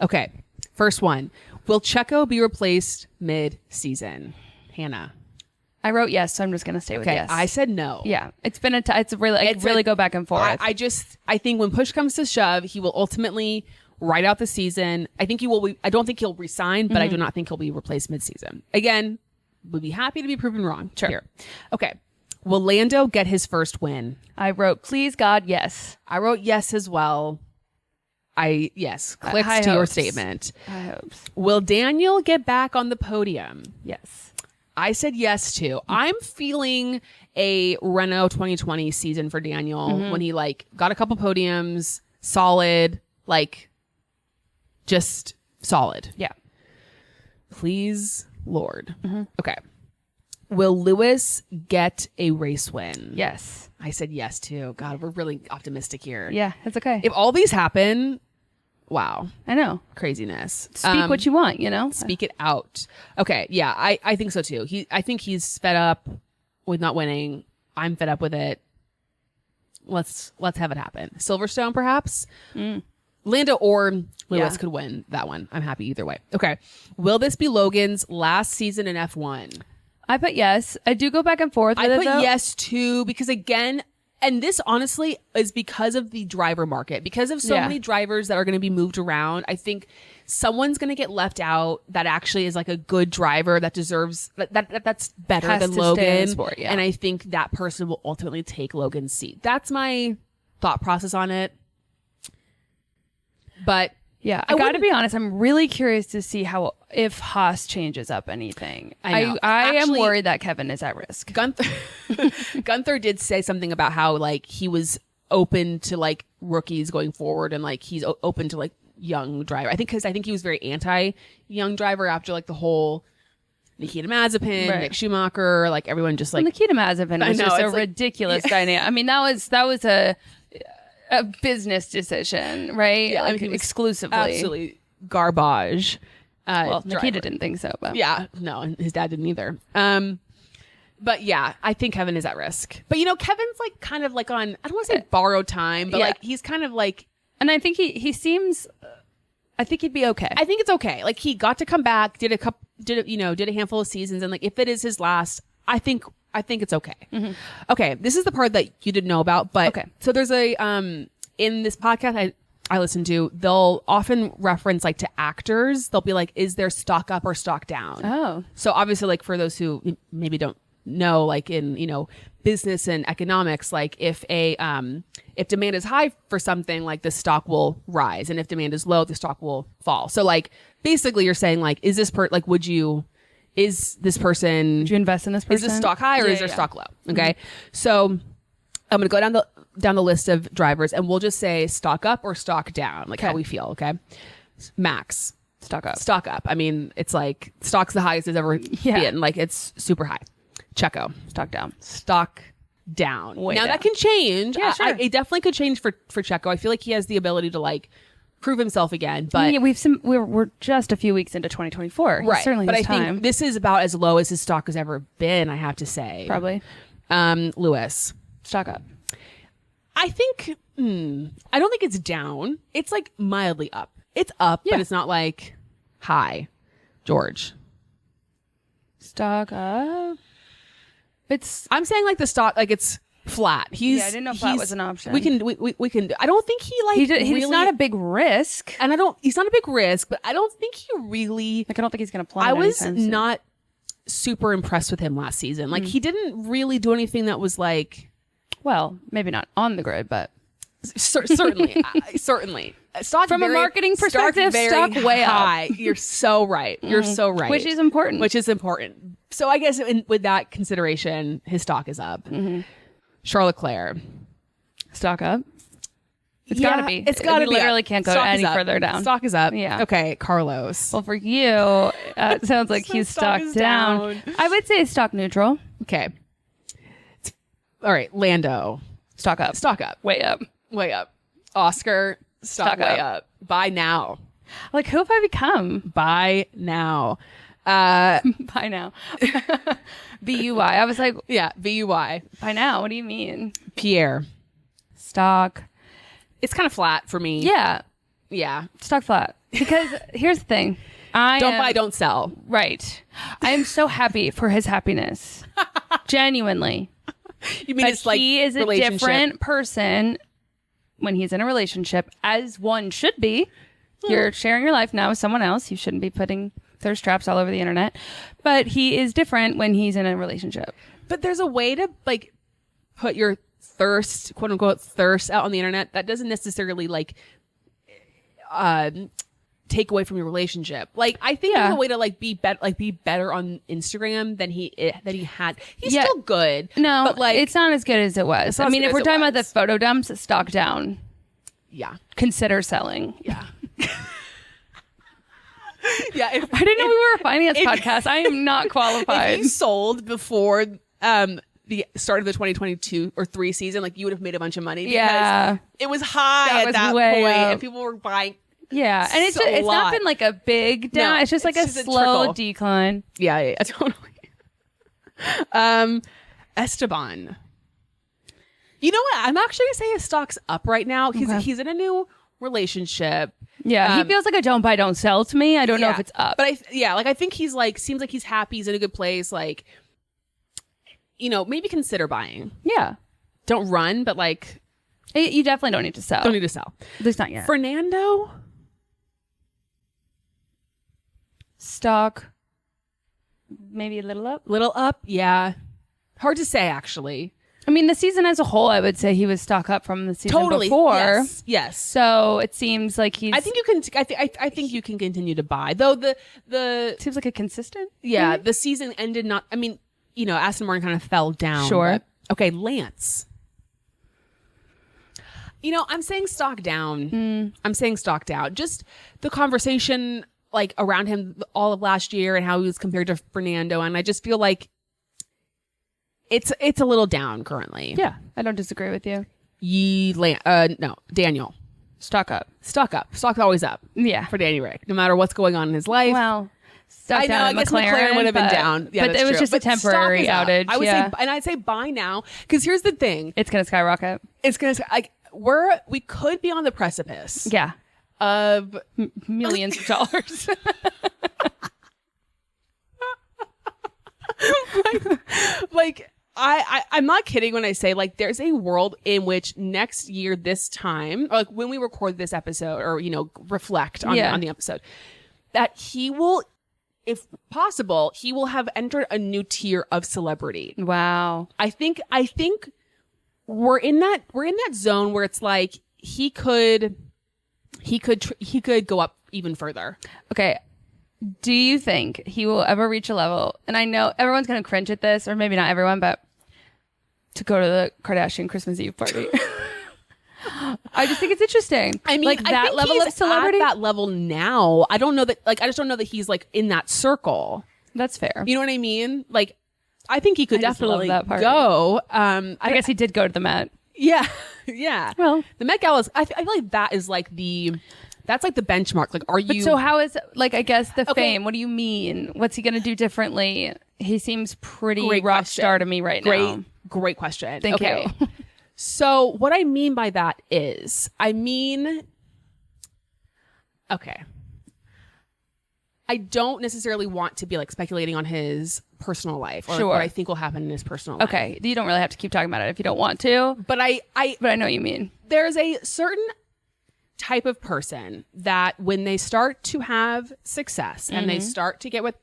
Okay. First one. Will Checo be replaced mid-season? Hannah. I wrote yes, so I'm just going to stay with yes. I said no. Yeah. It's been really go back and forth. I think when push comes to shove, he will ultimately ride out the season. I don't think he'll resign, but I do not think he'll be replaced mid-season. Again, would be happy to be proven wrong. Sure. Here. Okay. Will Lando get his first win? I wrote, please God, yes. I wrote yes as well. Yes. Clicks high to your hopes. statement. High hopes. Will Daniel get back on the podium? Yes. I said yes too. I'm feeling a Renault 2020 season for Daniel when he like got a couple podiums, solid, like just solid. Yeah. Please, Lord. Okay. Will Lewis get a race win? Yes. I said yes too. God, we're really optimistic here. Yeah, it's okay. If all these happen, wow. I know. Craziness. Speak what you want, you know? Speak it out. Okay. Yeah, I think so too. I think he's fed up with not winning. I'm fed up with it. Let's have it happen. Silverstone, perhaps? Lando or Lewis could win that one. I'm happy either way. Okay. Will this be Logan's last season in F1? I put yes. I do go back and forth with I it, put though. yes too, because again, and this honestly is because of the driver market, because of so many drivers that are going to be moved around. I think someone's going to get left out that actually is like a good driver that deserves that's better Has than to Logan. stay in the sport, yeah. And I think that person will ultimately take Logan's seat. That's my thought process on it. But yeah, I got to be honest. I'm really curious to see if Haas changes up anything. I am worried that Kevin is at risk. Guenther did say something about how like he was open to like rookies going forward, and like he's open to like young driver. I think he was very anti young driver after like the whole Nikita Mazepin, Nick Schumacher, like everyone just like Nikita Mazepin was just a ridiculous dynamic. I mean, that was a business decision, right? Yeah, like exclusively. Absolutely garbage. Well, driver. Nikita didn't think so, but yeah, no, and his dad didn't either. But yeah, I think Kevin is at risk. But you know, Kevin's like kind of like on, I don't want to say borrowed time, but like he's kind of like, and I think he seems, I think he'd be okay. I think it's okay. Like he got to come back, did a couple, did a handful of seasons, and like if it is his last, I think it's okay. Okay, this is the part that you didn't know about, but so there's a in this podcast I listen to, they'll often reference like to actors. They'll be like, is there stock up or stock down? Oh, so obviously, like for those who maybe don't know, like in business and economics, like if demand is high for something, like the stock will rise, and if demand is low, the stock will fall. So like basically, you're saying like, is this would you invest in this person? Is this stock high or is there stock low? Okay, so I'm gonna go down the list of drivers, and we'll just say stock up or stock down, like how we feel. Okay, Max, stock up. I mean, it's like stock's the highest it's ever been. Like it's super high. Checo, stock down. Way down. That can change. Yeah, sure. It definitely could change for Checo. I feel like he has the ability to like prove himself again. But we're just a few weeks into 2024. Right. Certainly, but I time. think this is about as low as his stock has ever been. I have to say, probably. Lewis, stock up. I think. I don't think it's down. It's like mildly up. It's up, but it's not like high. George, stock up. I'm saying like the stock, like it's flat. I didn't know flat was an option. We can. I don't think he like. He's not a big risk, and he's not a big risk, but I don't think he really. Like I don't think he's going to plummet. I was not super impressed with him last season. Like he didn't really do anything that was like. Well, maybe not on the grid, but certainly. Stock from a marketing perspective, stock way high. up. You're so right. You're so right. Which is important. So I guess with that consideration, his stock is up. Charles Leclerc, stock up. It's got to be. It's got to be. Literally can't go any further down. Stock is up. Yeah. Okay, Carlos. Well, for you, it sounds like he's stock down. I would say stock neutral. Okay. All right, Lando. Stock up. Way up. Oscar. Stock way up. Buy now. Like, who have I become? Buy now. Buy now. B-U-Y. I was like, yeah, B-U-Y. Buy now. What do you mean? Pierre. Stock. It's kind of flat for me. Yeah. Stock flat. Because here's the thing. Don't buy, don't sell. Right. I am so happy for his happiness. Genuinely. You mean it's like he is a different person when he's in a relationship, as one should be. You're sharing your life now with someone else. You shouldn't be putting thirst traps all over the internet. But he is different when he's in a relationship. But there's a way to like put your thirst, quote unquote, thirst out on the internet that doesn't necessarily like take away from your relationship. Like I think there's a way to like be better on Instagram than he had. He's still good. No, but like it's not as good as it was. I mean, if we're talking about the photo dumps, stock down. Yeah. Consider selling. Yeah. I didn't know we were a finance podcast. I am not qualified. If you sold before the start of the 2022 or 3 season, like you would have made a bunch of money because it was high at that point and people were buying. Yeah, and it's not been like a big down. No, it's just like a slow decline. Yeah, totally. Esteban. You know what? I'm actually gonna say his stock's up right now. He's in a new relationship. Yeah, he feels like a don't buy, don't sell to me. I don't know if it's up, but I think he's like seems like he's happy. He's in a good place. Like, maybe consider buying. Yeah, don't run, but like, you definitely don't need to sell. Don't need to sell. At least not yet. Fernando. Stock, maybe a little up. Yeah, hard to say actually. I mean, the season as a whole, I would say he was stock up from the season before. Yes. So it seems like he's. I think you can. I think you can continue to buy, though. The seems like a consistent. Yeah, maybe? The season ended not. I mean, Aston Martin kind of fell down. Sure. Okay, Lance. I'm saying stock down. I'm saying stock down. Just the conversation like around him all of last year and how he was compared to Fernando, and I just feel like it's a little down currently. Yeah, I don't disagree with you. No, Daniel. Stock up. Stock's always up. Yeah, for Danny Rick, no matter what's going on in his life. Well, I know. I guess McLaren would have been down. Yeah, but it was just a temporary outage. I would say, and I'd say buy now because here's the thing: it's gonna skyrocket. It's gonna we could be on the precipice. Yeah. Of millions of dollars. Like I'm not kidding when I say like there's a world in which next year this time, or like when we record this episode or reflect on the episode, that he will, if possible, he will have entered a new tier of celebrity. Wow. I think we're in that zone where it's like he could go up even further. Okay. Do you think he will ever reach a level? And I know everyone's going to cringe at this, or maybe not everyone, but to go to the Kardashian Christmas Eve party. I just think it's interesting. I mean, like that think level he's of celebrity. at that level now. I don't know that. Like, I just don't know that he's like in that circle. That's fair. You know what I mean? Like, I think he could definitely that party. go. I guess he did go to the Met. Yeah, yeah. Well, the Met Gala. I feel like that is like that's like the benchmark. Like, are you? But so how is like? I guess the fame. What do you mean? What's he going to do differently? He seems pretty rock star to me right now. Great question. Thank you. So what I mean by that is, okay. I don't necessarily want to be like speculating on his personal life or like, what I think will happen in his personal life. Okay. You don't really have to keep talking about it if you don't want to. But I know what you mean. There's a certain type of person that when they start to have success and they start to get with,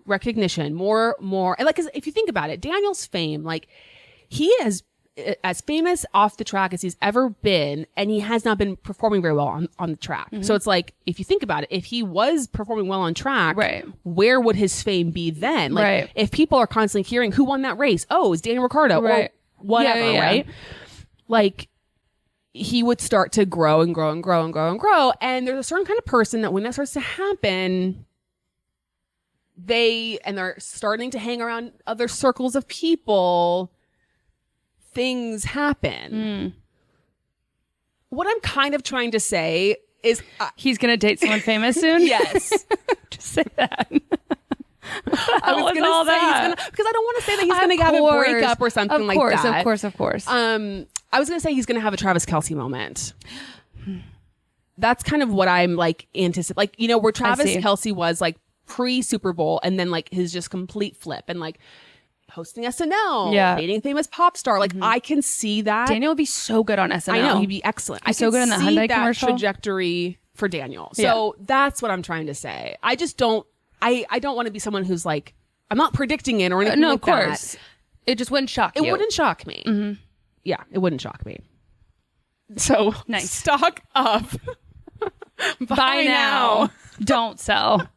recognition more, and like, 'cause if you think about it, Daniel's fame, like he is as famous off the track as he's ever been, and he has not been performing very well on the track. So it's like, if you think about it, if he was performing well on track, right, where would his fame be then? Like, if people are constantly hearing who won that race, oh, it's Daniel Ricciardo, or whatever, right? Like, he would start to grow and grow and grow and grow and grow. And there's a certain kind of person that when that starts to happen, they're starting to hang around other circles of people, things happen. What I'm kind of trying to say is he's going to date someone famous soon? Yes. Just say that. I was going to say because I don't want to say that he's going to have a breakup or something like that. Of course. I was going to say he's going to have a Travis Kelce moment. That's kind of what I'm like anticipating. Like, where Travis Kelce was like pre-Super Bowl and then like his just complete flip and like hosting SNL, dating famous pop star. Like I can see that. Daniel would be so good on SNL. I know, he'd be excellent. He's so good in the Hyundai commercial. Trajectory for Daniel. So that's what I'm trying to say. I just don't. I don't want to be someone who's like, I'm not predicting it or anything. No, like of course. That. It just wouldn't shock you. It wouldn't shock me. Yeah, it wouldn't shock me. So nice. Stock up. Buy now. Don't sell.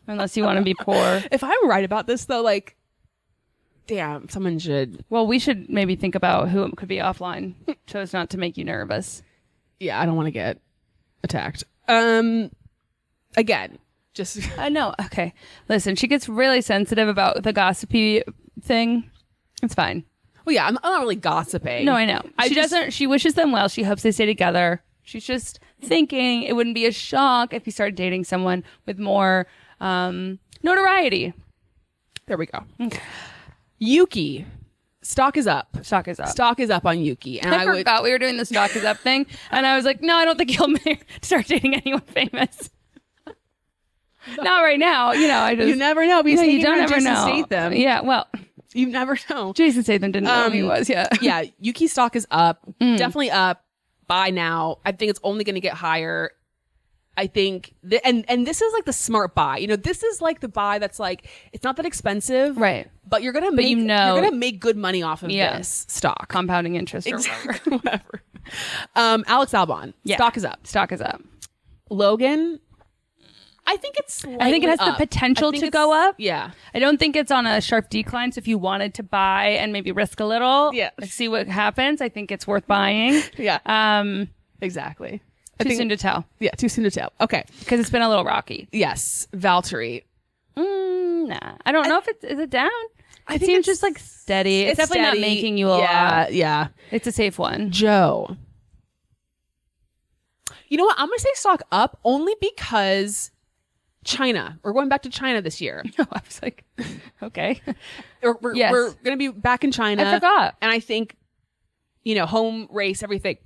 Unless you want to be poor. If I'm right about this though, like, damn, someone should. Well, we should maybe think about who could be offline so as not to make you nervous. Yeah, I don't want to get attacked. Again, just. No. Okay. Listen, she gets really sensitive about the gossipy thing. It's fine. Well, yeah, I'm not really gossiping. No, I know. She wishes them well. She hopes they stay together. She's just thinking it wouldn't be a shock if he started dating someone with more notoriety. There we go. Okay. Yuki, stock is up. Stock is up. Stock is up on Yuki. And I forgot we were doing the stock is up thing. And I was like, no, I don't think he'll start dating anyone famous. Not right now. You never know. Because you don't ever know. Statham. Yeah, well. You never know. Jason Statham didn't know who he was. Yeah. Yeah. Yuki stock is up. Definitely up. Buy now. I think it's only going to get higher. I think, and this is like the smart buy. This is like the buy that's like, it's not that expensive. Right. But you're going to make, you're going to make good money off of this stock. Compounding interest or whatever. Alex Albon. Yeah. Stock is up. Stock is up. Logan. I think it's I think it has the potential to go up. Yeah. I don't think it's on a sharp decline. So if you wanted to buy and maybe risk a little, see what happens, I think it's worth buying. Yeah. Exactly. Too soon to tell. Yeah, too soon to tell. Okay. Because it's been a little rocky. Yes. Valtteri. Nah. I don't know if is it down? It seems just like steady. It's definitely steady. Not making you a lot. Yeah. It's a safe one. Joe. You know what? I'm going to say stock up only because China. We're going back to China this year. No, I was like, okay. We're going to be back in China. I forgot. And I think, home race, everything.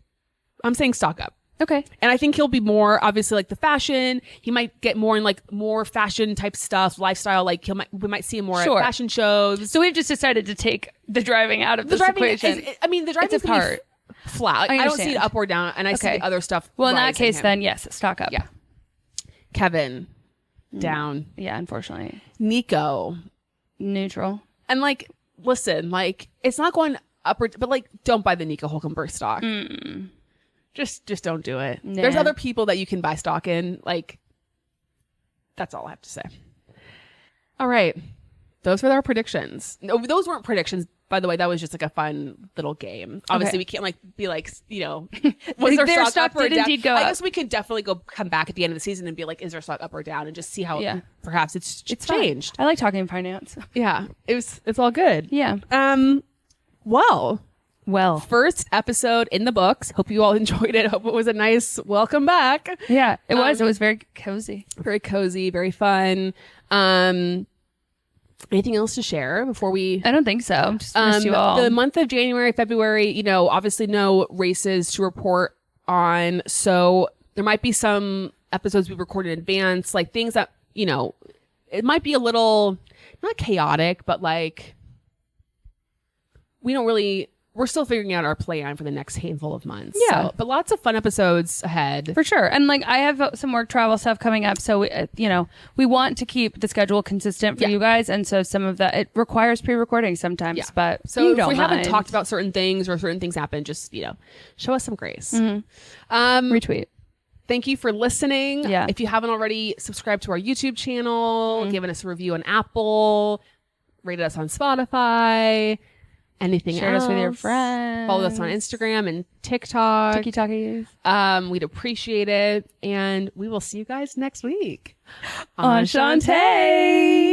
I'm saying stock up. Okay. And I think he'll be more obviously like the fashion. He might get more in like more fashion type stuff, lifestyle. Like we might see him more at fashion shows. So we've just decided to take the driving out of this equation. The driving is part flat. Like, I don't see it up or down, and I see the other stuff. Well, in that case, then yes, stock up. Yeah. Kevin down. Yeah, unfortunately. Nico neutral. And like, listen, like it's not going up but like, don't buy the Nico Hulkenberg stock. Just don't do it. Nah. There's other people that you can buy stock in. Like, that's all I have to say. All right. Those were our predictions. No, those weren't predictions, by the way. That was just like a fun little game. Obviously, we can't like be like, you know, was their stock up or down? Go up. I guess we could definitely come back at the end of the season and be like, is their stock up or down, and just see how perhaps it's changed. Fun. I like talking finance. Yeah, it's all good. Yeah. Well, first episode in the books. Hope you all enjoyed it. Hope it was a nice welcome back. Yeah, it was. It was very cozy. Very cozy, very fun. Anything else to share before we... I don't think so. Just missed you all. The month of January, February, you know, obviously no races to report on. So there might be some episodes we record in advance, like things that, you know, it might be a little, not chaotic, but like, we're still figuring out our plan for the next handful of months. Yeah. So, but lots of fun episodes ahead. For sure. And like, I have some work travel stuff coming up. So, we want to keep the schedule consistent for you guys. And so some of that, it requires pre-recording sometimes, but so if we haven't talked about certain things or certain things happen, just, show us some grace. Retweet. Thank you for listening. Yeah. If you haven't already, subscribe to our YouTube channel, given us a review on Apple, rated us on Spotify. Anything else? Share us with your friends. Follow us on Instagram and TikTok. TikTok. We'd appreciate it. And we will see you guys next week. Enchante!